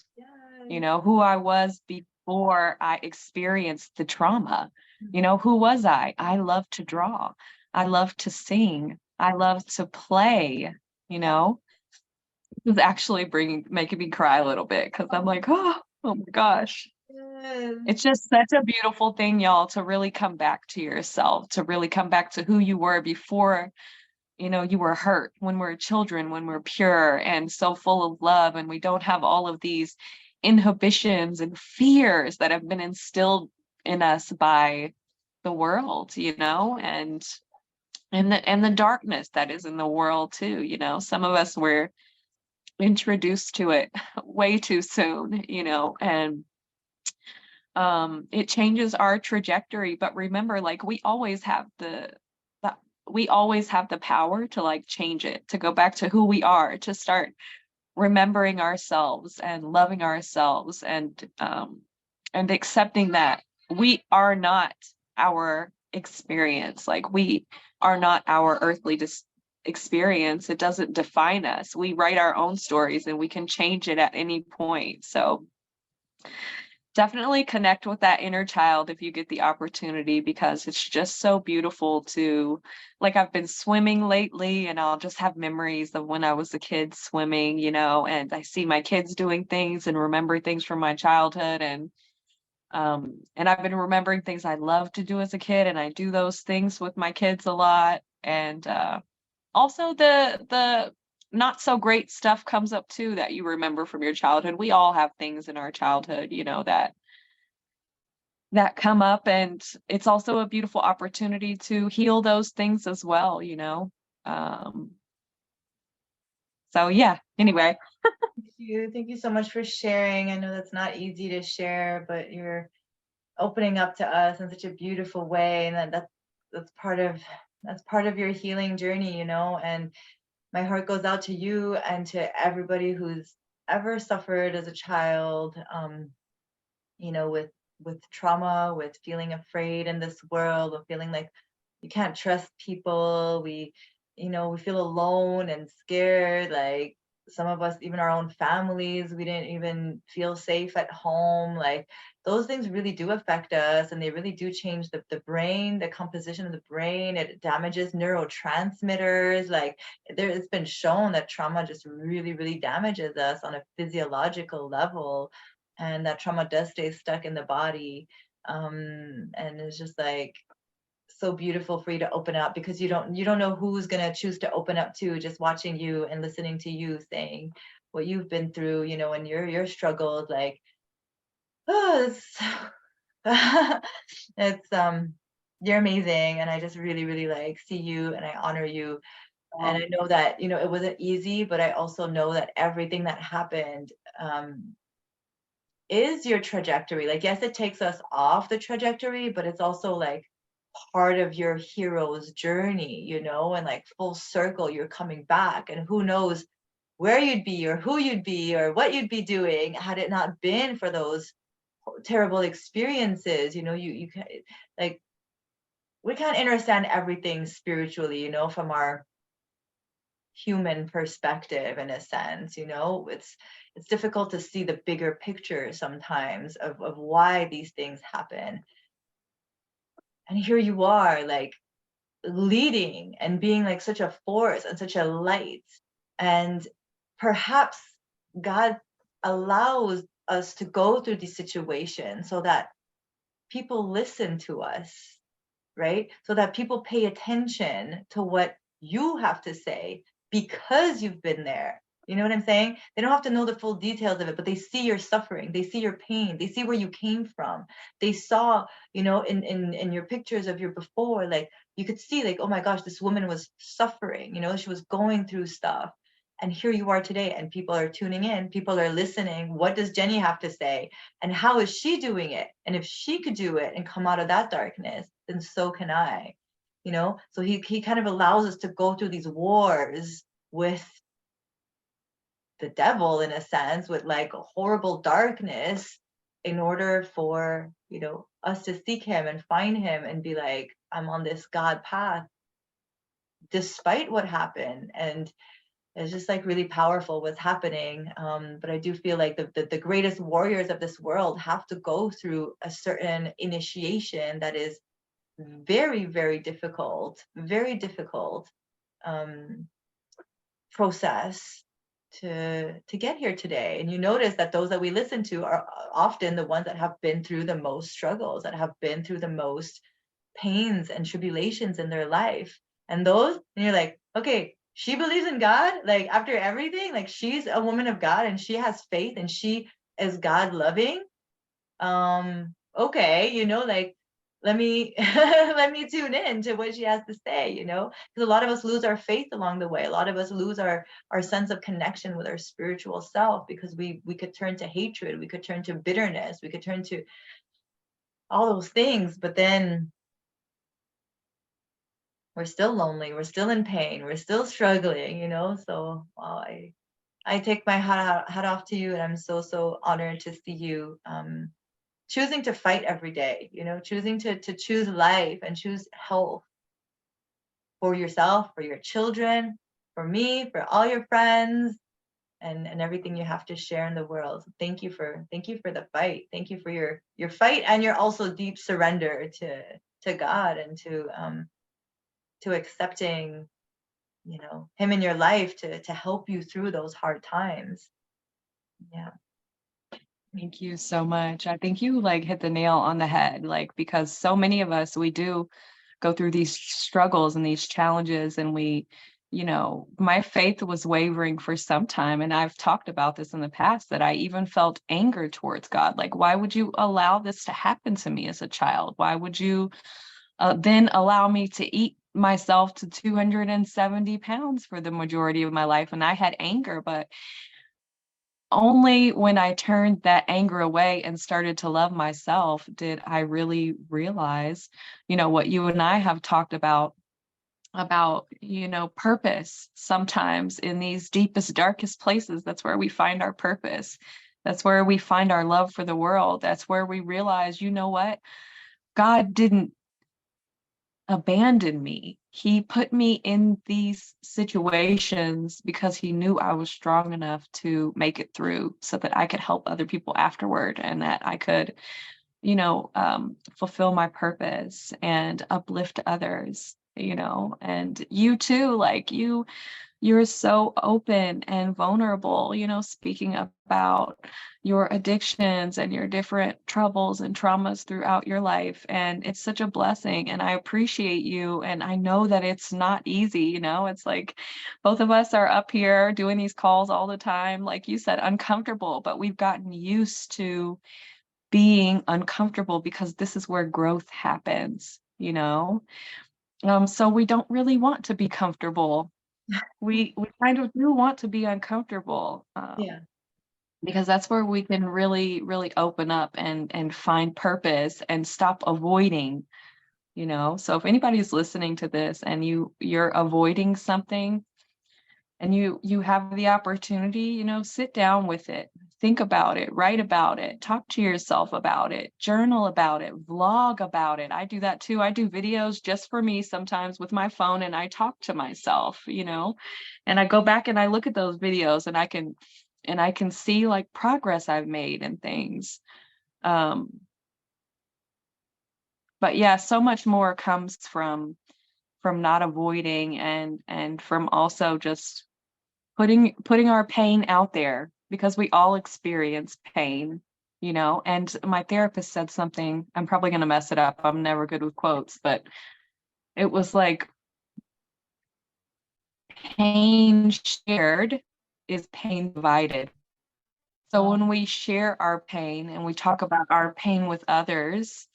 who I was before I experienced the trauma. Who was I? I love to draw. I love to sing. I love to play. This is actually making me cry a little bit, because I'm like, oh my gosh. It's just such a beautiful thing, y'all, to really come back to yourself, to really come back to who you were before, you were hurt, when we're children, when we're pure and so full of love, and we don't have all of these inhibitions and fears that have been instilled in us by the world, and the darkness that is in the world too. Some of us were introduced to it way too soon, and it changes our trajectory. But remember, like, we always have the power to, like, change it, to go back to who we are, to start remembering ourselves and loving ourselves, and accepting that we are not our experience. Like, we are not our earthly experience. It doesn't define us. We write our own stories, and we can change it at any point. So definitely connect with that inner child if you get the opportunity, because it's just so beautiful to, like, I've been swimming lately, and I'll just have memories of when I was a kid swimming, and I see my kids doing things and remember things from my childhood, and I've been remembering things I loved to do as a kid, and I do those things with my kids a lot. And also the not so great stuff comes up too that you remember from your childhood. We all have things in our childhood, that come up, and it's also a beautiful opportunity to heal those things as well. Um, so yeah, anyway. Thank you so much for sharing. I know that's not easy to share, but you're opening up to us in such a beautiful way, and that's part of your healing journey, and my heart goes out to you and to everybody who's ever suffered as a child, with trauma, with feeling afraid in this world, of feeling like you can't trust people. We feel alone and scared. Like some of us, even our own families, we didn't even feel safe at home. Like those things really do affect us, and they really do change the brain, the composition of the brain. It damages neurotransmitters. Like it's been shown that trauma just really, really damages us on a physiological level, and that trauma does stay stuck in the body. And it's just like so beautiful for you to open up, because you don't know who's going to choose to open up to, just watching you and listening to you saying what you've been through, and your struggles. Like, oh, it's you're amazing, and I just really, really like see you, and I honor you. And I know that it wasn't easy, but I also know that everything that happened is your trajectory. Like, yes, it takes us off the trajectory, but it's also like part of your hero's journey, and like full circle, you're coming back, and who knows where you'd be or who you'd be or what you'd be doing had it not been for those terrible experiences. You can, like, we can't understand everything spiritually, from our human perspective, in a sense. It's difficult to see the bigger picture sometimes of why these things happen. And here you are, like, leading and being like such a force and such a light. And perhaps God allows us to go through these situations so that people listen to us, right? So that people pay attention to what you have to say, because you've been there. You know what I'm saying? They don't have to know the full details of it, but they see your suffering, they see your pain, they see where you came from. They saw, in your pictures of your before, like you could see, like, oh my gosh, this woman was suffering, she was going through stuff. And here you are today, and people are tuning in, people are listening. What does Jennie have to say? And how is she doing it? And if she could do it and come out of that darkness, then so can I. So he kind of allows us to go through these wars with the devil, in a sense, with like a horrible darkness, in order for us to seek him and find him and be like, I'm on this God path despite what happened. And it's just like really powerful what's happening. But I do feel like the greatest warriors of this world have to go through a certain initiation that is very, very difficult, very difficult process to get here today. And you notice that those that we listen to are often the ones that have been through the most struggles, that have been through the most pains and tribulations in their life. And you're like, okay, she believes in God, like after everything, like she's a woman of God and she has faith and she is God loving. Okay, like, let me let me tune in to what she has to say, because a lot of us lose our faith along the way. A lot of us lose our sense of connection with our spiritual self, because we could turn to hatred, we could turn to bitterness, we could turn to all those things, but then we're still lonely, we're still in pain, we're still struggling. So I take my hat off to you, and I'm so honored to see you choosing to fight every day, choosing to choose life and choose health for yourself, for your children, for me, for all your friends, and everything you have to share in the world. So thank you for the fight. Thank you for your fight, and your also deep surrender to God, and to accepting, him in your life to help you through those hard times. Yeah. Thank you so much. I think you like hit the nail on the head, like, because so many of us, we do go through these struggles and these challenges, and we my faith was wavering for some time. And I've talked about this in the past, that I even felt anger towards God. Like, why would you allow this to happen to me as a child? Why would you then allow me to eat myself to 270 pounds for the majority of my life? And I had anger, but only when I turned that anger away and started to love myself did I really realize, what you and I have talked about, purpose. Sometimes in these deepest, darkest places, that's where we find our purpose. That's where we find our love for the world. That's where we realize, you know what? God didn't abandon me. He put me in these situations because he knew I was strong enough to make it through, so that I could help other people afterward, and that I could, fulfill my purpose and uplift others, and you too, like you're so open and vulnerable, speaking about your addictions and your different troubles and traumas throughout your life. And it's such a blessing. And I appreciate you. And I know that it's not easy, it's like both of us are up here doing these calls all the time, like you said, uncomfortable, but we've gotten used to being uncomfortable because this is where growth happens, so we don't really want to be comfortable. We kind of do want to be uncomfortable, Yeah. because that's where we can really, really open up and find purpose and stop avoiding, So if anybody's listening to this and you're avoiding something, and you have the opportunity, sit down with it, think about it, write about it, talk to yourself about it, journal about it, vlog about it. I do that too. I do videos just for me sometimes with my phone, and I talk to myself, and I go back and I look at those videos, and I can see like progress I've made and things. But yeah, so much more comes from not avoiding, and from also just putting our pain out there, because we all experience pain, and my therapist said something, I'm probably going to mess it up, I'm never good with quotes, but it was like, pain shared is pain divided. So when we share our pain and we talk about our pain with others,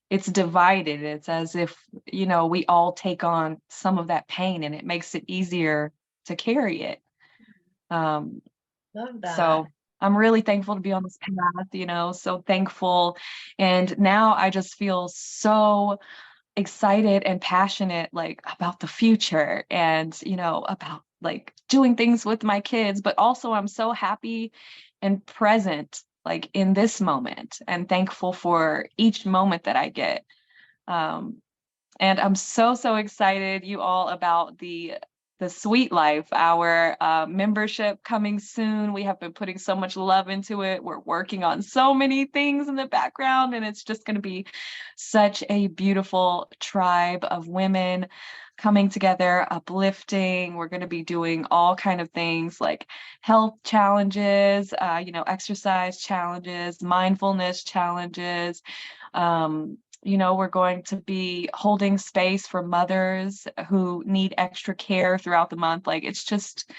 it's divided. It's as if, we all take on some of that pain, and it makes it easier to carry it. um, Love that. So I'm really thankful to be on this path, so thankful. And now I just feel so excited and passionate, like about the future, and, about like doing things with my kids, but also I'm so happy and present, like in this moment, and thankful for each moment that I get. Um, and I'm so, so excited, you all, about the Sweet Life, our membership coming soon. We have been putting so much love into it. We're working on so many things in the background, and it's just going to be such a beautiful tribe of women coming together, uplifting. We're going to be doing all kind of things like health challenges, exercise challenges, mindfulness challenges. We're going to be holding space for mothers who need extra care throughout the month. Like, it's just,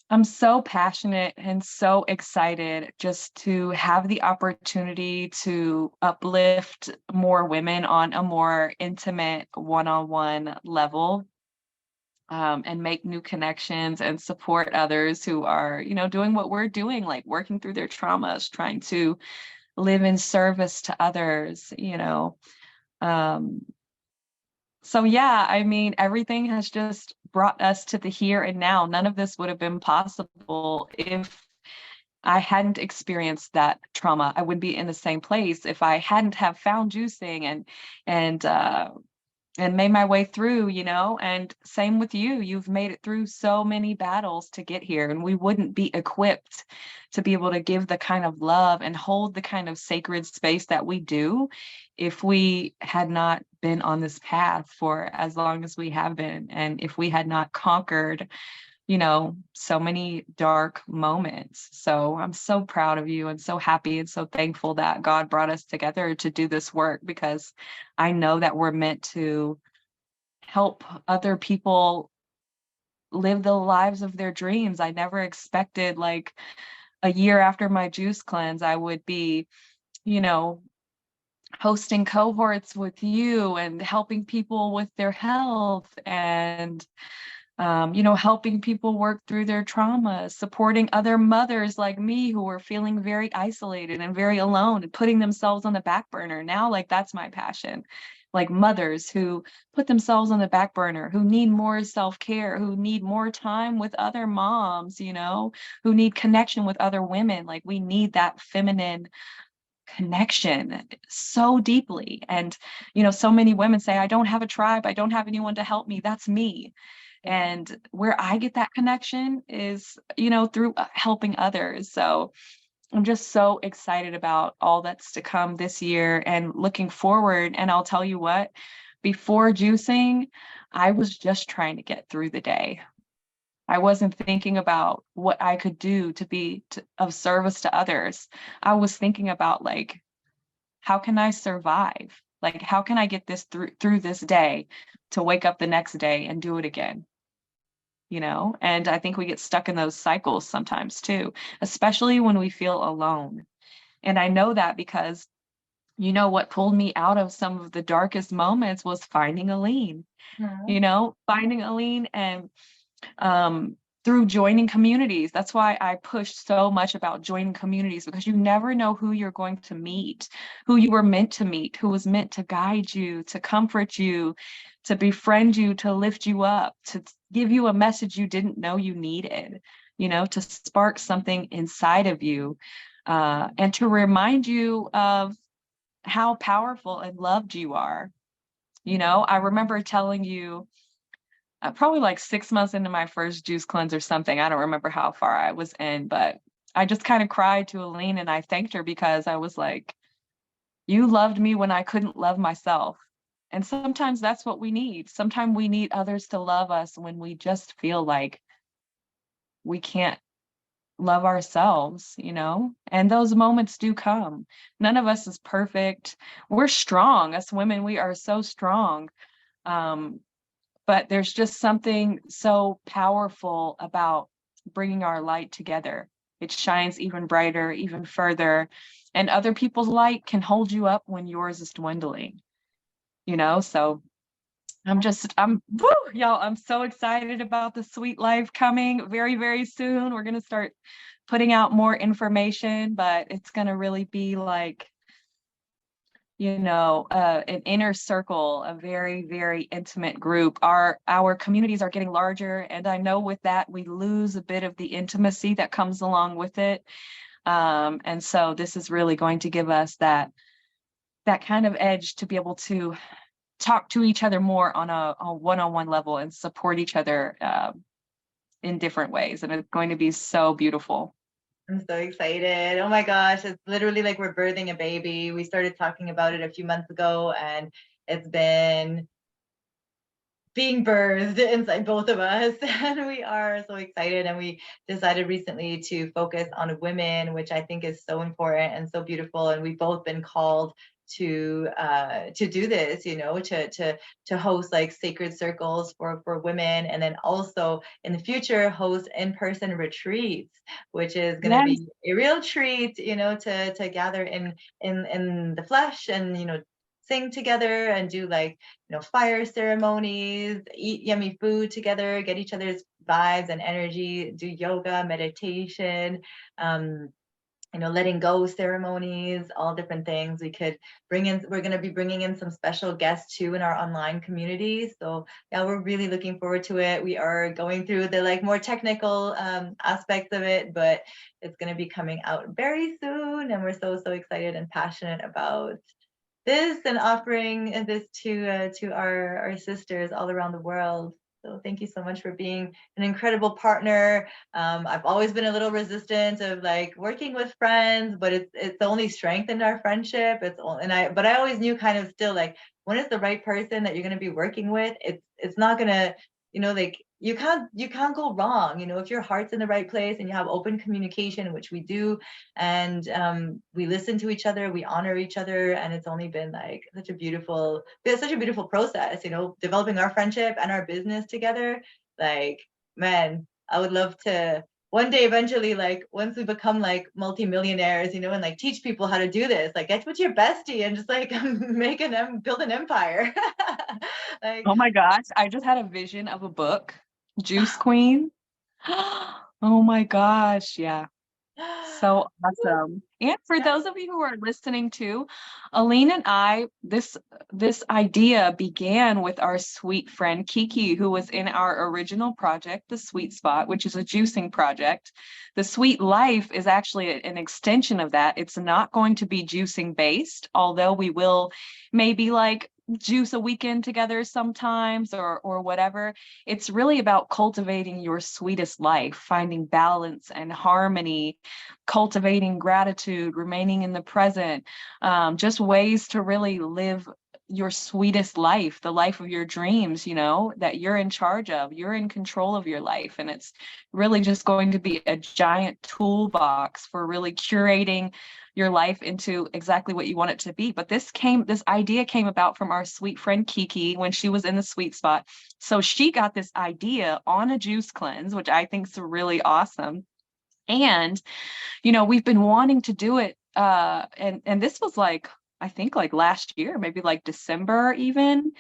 I'm so passionate and so excited just to have the opportunity to uplift more women on a more intimate one-on-one level, and make new connections and support others who are, doing what we're doing, like working through their traumas, trying to live in service to others, Um, so yeah, I mean, everything has just brought us to the here and now. None of this would have been possible if I hadn't experienced that trauma. I wouldn't be in the same place if I hadn't have found juicing and made my way through, and same with you. You've made it through so many battles to get here, and we wouldn't be equipped to be able to give the kind of love and hold the kind of sacred space that we do if we had not been on this path for as long as we have been, and if we had not conquered, so many dark moments. So I'm so proud of you and so happy and so thankful that God brought us together to do this work, because I know that we're meant to help other people live the lives of their dreams. I never expected, like, a year after my juice cleanse, I would be, you know, hosting cohorts with you and helping people with their health and helping people work through their trauma, supporting other mothers like me who are feeling very isolated and very alone and putting themselves on the back burner. Now, like, that's my passion. Like, mothers who put themselves on the back burner, who need more self-care, who need more time with other moms, who need connection with other women. Like, we need that feminine connection so deeply. And, so many women say, I don't have a tribe, I don't have anyone to help me. That's me. And where I get that connection is, through helping others. So I'm just so excited about all that's to come this year and looking forward. And I'll tell you what, before juicing, I was just trying to get through the day. I wasn't thinking about what I could do to be of service to others. I was thinking about, like, how can I survive? Like, how can I get this through this day to wake up the next day and do it again? And I think we get stuck in those cycles sometimes too, especially when we feel alone. And I know that because, what pulled me out of some of the darkest moments was finding Aline, Mhm. finding Aline and um, through joining communities. That's why I push so much about joining communities, because you never know who you're going to meet, who you were meant to meet, who was meant to guide you, to comfort you, to befriend you, to lift you up, to give you a message you didn't know you needed, to spark something inside of you, and to remind you of how powerful and loved you are. I remember telling you, probably like 6 months into my first juice cleanse or something. I don't remember how far I was in, but I just kind of cried to Aline and I thanked her because I was like, you loved me when I couldn't love myself. And sometimes that's what we need. Sometimes we need others to love us when we just feel like we can't love ourselves, and those moments do come. None of us is perfect. We're strong. Us women, we are so strong. Um, but there's just something so powerful about bringing our light together. It shines even brighter, even further, and other people's light can hold you up when yours is dwindling, so woo, y'all, I'm so excited about the sweet life coming very, very soon. We're going to start putting out more information, but it's going to really be like, an inner circle, a very, very intimate group. Our communities are getting larger, and I know with that we lose a bit of the intimacy that comes along with it. And so this is really going to give us that kind of edge to be able to talk to each other more on a one-on-one level and support each other in different ways. And it's going to be so beautiful. I'm so excited. Oh my gosh, it's literally like we're birthing a baby. We started talking about it a few months ago, and it's been being birthed inside both of us. And we are so excited. And we decided recently to focus on women, which I think is so important and so beautiful. And we've both been called to do this, to host like sacred circles for women, and then also in the future host in-person retreats, which is going to Yes. be a real treat, to gather in the flesh, and sing together and do like fire ceremonies, eat yummy food together, get each other's vibes and energy, do yoga, meditation, letting go ceremonies, all different things we could bring in. We're going to be bringing in some special guests too in our online community. So yeah, we're really looking forward to it. We are going through the like more technical aspects of it, but it's going to be coming out very soon. And we're so excited and passionate about this and offering this to our sisters all around the world. So thank you so much for being an incredible partner. I've always been a little resistant of like working with friends, but it's only strengthened our friendship. But I always knew kind of still like, when it's the right person that you're going to be working with, it's not gonna, like you can't go wrong, if your heart's in the right place and you have open communication, which we do, and we listen to each other, we honor each other, and it's only been like such a beautiful process, developing our friendship and our business together. Like man, I would love to one day eventually, like once we become like multimillionaires, and like teach people how to do this, like get with your bestie and just like build an empire. Like, Oh my gosh, I just had a vision of a book, Juice Queen. Oh my gosh, yeah. So awesome. And for yeah. those of you who are listening to, Aline and I, this idea began with our sweet friend Kiki, who was in our original project, The Sweet Spot, which is a juicing project. The Sweet Life is actually an extension of that. It's not going to be juicing based, although we will maybe like juice a weekend together sometimes or whatever. It's really about cultivating your sweetest life, finding balance and harmony, cultivating gratitude, remaining in the present, just ways to really live your sweetest life, the life of your dreams, that you're in charge of. You're in control of your life. And it's really just going to be a giant toolbox for really curating your life into exactly what you want it to be. But this idea came about from our sweet friend Kiki when she was in the sweet spot. So she got this idea on a juice cleanse, which I think is really awesome. And, we've been wanting to do it. And this was like, I think like last year, maybe like December even.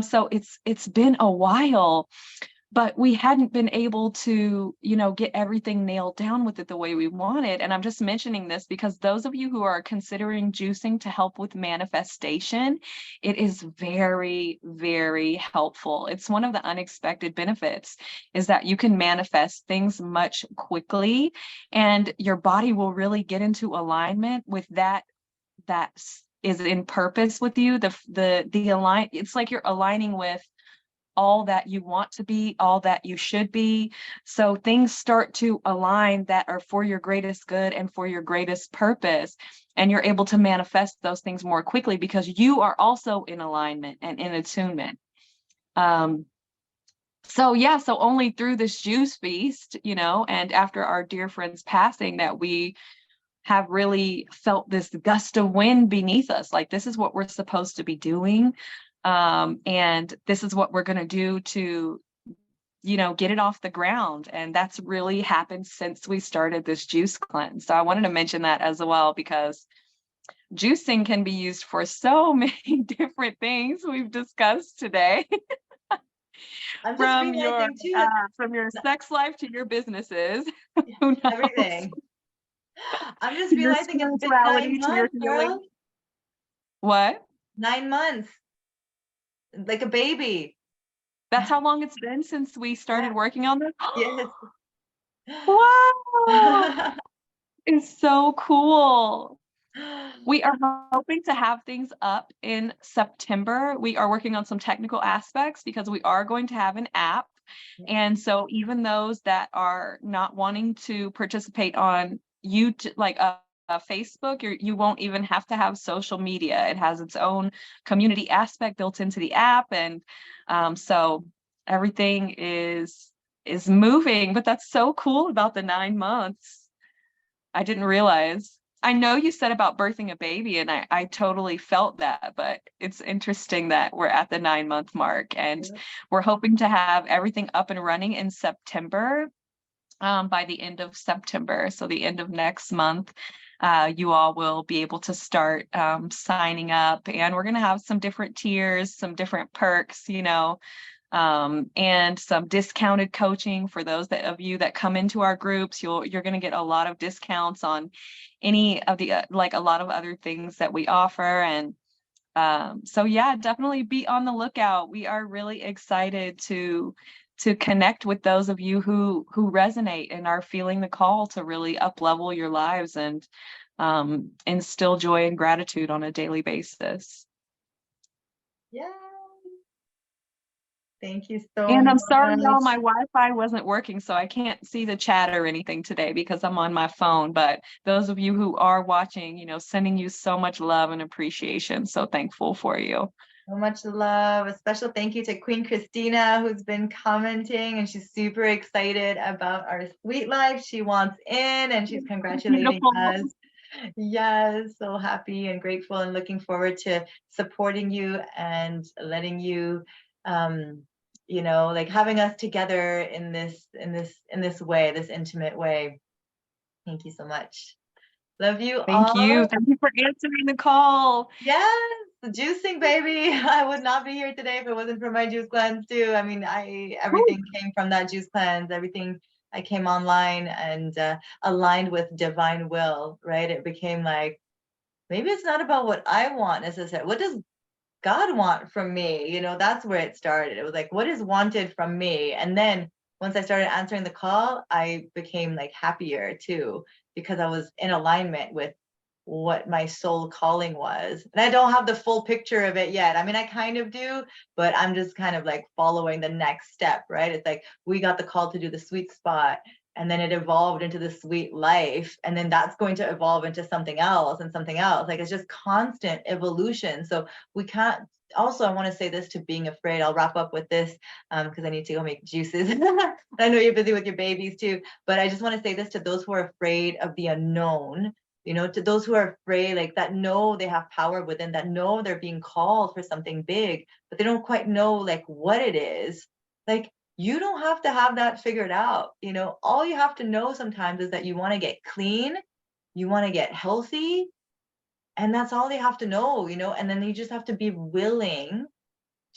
So it's been a while, but we hadn't been able to, get everything nailed down with it the way we wanted. And I'm just mentioning this because those of you who are considering juicing to help with manifestation, it is very, very helpful. It's one of the unexpected benefits is that you can manifest things much quickly and your body will really get into alignment with that is in purpose with you. It's like you're aligning with all that you want to be, all that you should be. So things start to align that are for your greatest good and for your greatest purpose. And you're able to manifest those things more quickly because you are also in alignment and in attunement. So only through this juice feast, and after our dear friend's passing that we have really felt this gust of wind beneath us. Like, this is what we're supposed to be doing. And this is what we're going to do to, get it off the ground. And that's really happened since we started this juice cleanse. So I wanted to mention that as well, because juicing can be used for so many different things we've discussed today. I'm just from your realizing too, from your sex life to your businesses. Who knows? everything. I'm just Your realizing it's been spirituality 9 to your months, healing. girl. What? 9 months, like a baby. That's how long it's been since we started Yeah. working on this? Yes. Wow! It's so cool. We are hoping to have things up in September. We are working on some technical aspects because we are going to have an app. And so even those that are not wanting to participate on YouTube, like Facebook, you won't even have to have social media. It has its own community aspect built into the app. And so everything is moving, but that's so cool about the 9 months. I didn't realize. I know you said about birthing a baby, and I totally felt that, but it's interesting that we're at the 9-month mark, and we're hoping to have everything up and running in September, by the end of September. So the end of next month, you all will be able to start signing up, and we're going to have some different tiers, some different perks, and some discounted coaching for those of you that come into our groups. You're going to get a lot of discounts on any of the like a lot of other things that we offer. And so yeah, definitely be on the lookout. We are really excited to connect with those of you who resonate and are feeling the call to really up level your lives and instill joy and gratitude on a daily basis. Yeah. Thank you so And I'm much. sorry, y'all, my Wi-Fi wasn't working, so I can't see the chat or anything today because I'm on my phone. But those of you who are watching, sending you so much love and appreciation. So thankful for you. So much love. A special thank you to Queen Christina, who's been commenting, and she's super excited about our sweet life. She wants in, and she's congratulating us. Yes, so happy and grateful and looking forward to supporting you and letting you you know, like having us together in this way, this intimate way. Thank you so much. Love you Thank you. all. Thank you for answering the call. Yes, the juicing, baby. I would not be here today if it wasn't for my juice cleanse too. I mean, Woo. everything came from that juice cleanse. Everything I came online and aligned with divine will, right? It became like, maybe it's not about what I want necessarily. What does God want from me? You know, that's where it started. It was like, what is wanted from me? And then once I started answering the call, I became like happier too, because I was in alignment with what my soul calling was. And I don't have the full picture of it yet. I mean, I kind of do, but I'm just kind of like following the next step, right? It's like we got the call to do the sweet spot, and then it evolved into the sweet life, and then that's going to evolve into something else and something else. Like it's just constant evolution. So we can't, also I want to say this to being afraid. I'll wrap up with this because I need to go make juices. I know you're busy with your babies too, but I just want to say this to those who are afraid of the unknown, you know, to those who are afraid, like that know they have power within, that know they're being called for something big, but they don't quite know like what it is. Like you don't have to have that figured out. You know, all you have to know sometimes is that you want to get clean, you want to get healthy, and that's all you have to know, you know, and then you just have to be willing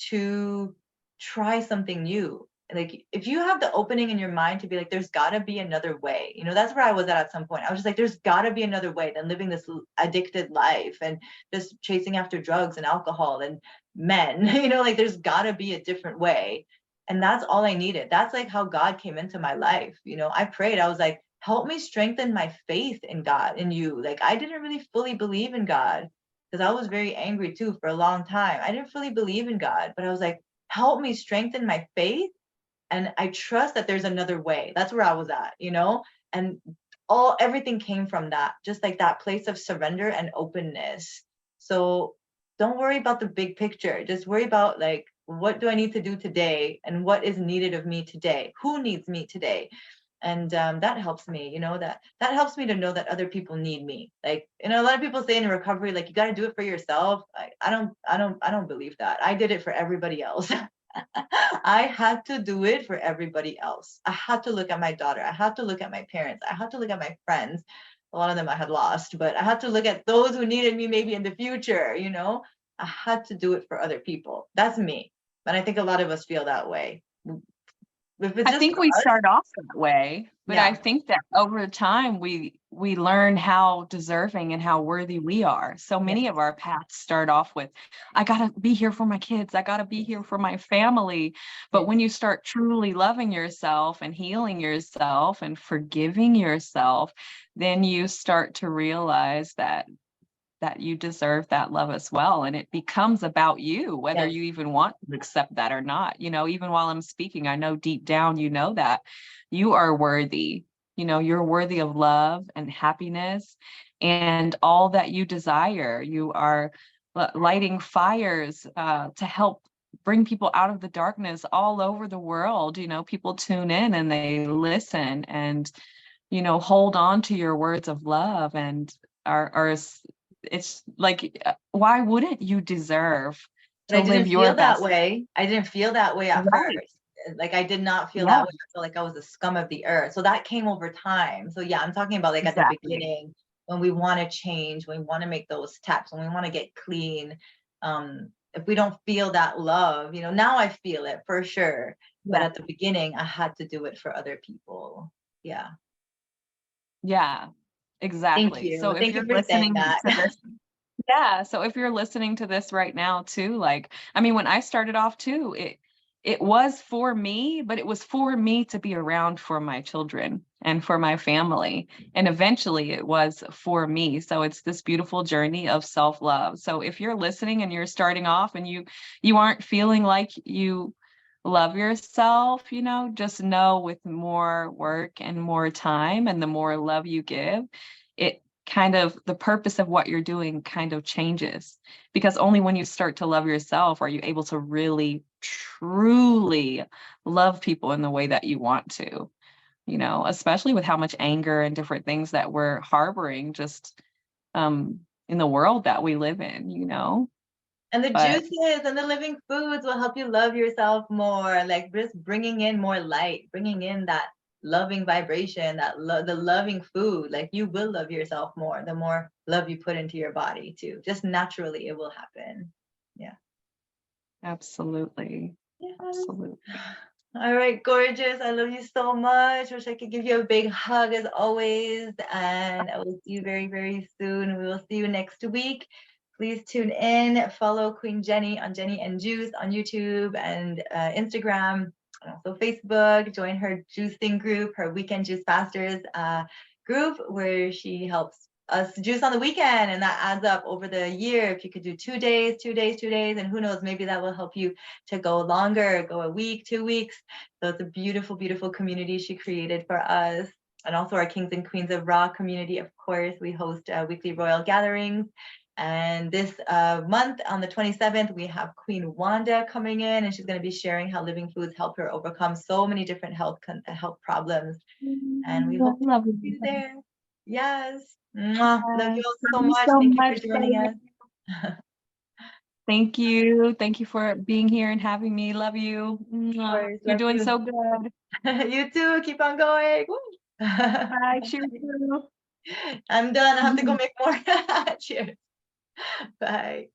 to try something new. Like if you have the opening in your mind to be like, there's got to be another way, you know, that's where I was at some point. I was just like, there's got to be another way than living this addicted life and just chasing after drugs and alcohol and men. You know, like there's got to be a different way. And that's all I needed. That's like how God came into my life. You know, I prayed, I was like, help me strengthen my faith in God, in you. Like I didn't really fully believe in God, because I was very angry too for a long time. I didn't fully believe in God, but I was like, help me strengthen my faith. And I trust that there's another way. That's where I was at, you know? And everything came from that, just like that place of surrender and openness. So don't worry about the big picture. Just worry about like, what do I need to do today? And what is needed of me today? Who needs me today? And that helps me, you know, that helps me to know that other people need me. Like, you know, a lot of people say in recovery, like you got to do it for yourself. I don't believe that. I did it for everybody else. I had to do it for everybody else. I had to look at my daughter, I had to look at my parents, I had to look at my friends. A lot of them I had lost, but I had to look at those who needed me maybe in the future, you know. I had to do it for other people. That's me. And I think a lot of us feel that way. If it's I just think for we us, start off that way, but I yeah. think that over time we learn how deserving and how worthy we are. So Yes. many of our paths start off with, I gotta be here for my kids, I gotta be here for my family. But Yes. when you start truly loving yourself and healing yourself and forgiving yourself, then you start to realize that you deserve that love as well. And it becomes about you, whether Yes. you even want to accept that or not. You know, even while I'm speaking, I know deep down, you know, that you are worthy. You know, you're worthy of love and happiness and all that you desire. You are lighting fires to help bring people out of the darkness all over the world. You know, people tune in and they listen and, you know, hold on to your words of love and are it's like, why wouldn't you deserve But to I live didn't your feel that best? way. I didn't feel that way at Right. first. Like I did not feel that Yeah, way. I felt like I was the scum of the earth. So that came over time. So yeah, I'm talking about like at the exactly. beginning when we want to change, when we want to make those steps, when we want to get clean. If we don't feel that love, you know, now I feel it for sure. But Yeah. at the beginning, I had to do it for other people. Yeah. Yeah, Thank exactly. So you. if Thank you're you for saying listening that. to this, yeah, so if you're listening to this right now too, like, I mean, when I started off too, it was for me, but it was for me to be around for my children and for my family. And eventually it was for me. So it's this beautiful journey of self-love. So if you're listening and you're starting off and you aren't feeling like you love yourself, you know, just know with more work and more time and the more love you give, it kind of the purpose of what you're doing kind of changes, because only when you start to love yourself are you able to really truly love people in the way that you want to, you know, especially with how much anger and different things that we're harboring just in the world that we live in, you know. And the But juices and the living foods will help you love yourself more, like just bringing in more light, bringing in that loving vibration, the loving food. Like you will love yourself more the more love you put into your body too. Just naturally, it will happen. Yeah. absolutely. Yes. Absolutely. All right, gorgeous. I love you so much. Wish I could give you a big hug as always. And I will see you very, very soon. We will see you next week. Please tune in. Follow Queen Jennie on Jennie and Juice on YouTube and Instagram, and also Facebook. Join her juicing group, her Weekend Juice Fasters group, where she helps us juice on the weekend, and that adds up over the year. If you could do 2 days, 2 days, 2 days, and who knows, maybe that will help you to go longer, go a week, 2 weeks. So it's a beautiful, beautiful community she created for us. And also our Kings and Queens of Raw community, of course. We host weekly royal gatherings. And this month on the 27th, we have Queen Wanda coming in, and she's going to be sharing how living foods help her overcome so many different health problems. And we hope to Love see you. you there. Yes. Mwah. Love you all so Love you much. so Thank you for much, joining us. Thank you. Thank you for being here and having me. Love you. course, You're love doing you. so good. You too. Keep on going. Woo. Bye. Cheers. I'm done. I have to go make more. Cheers. Bye.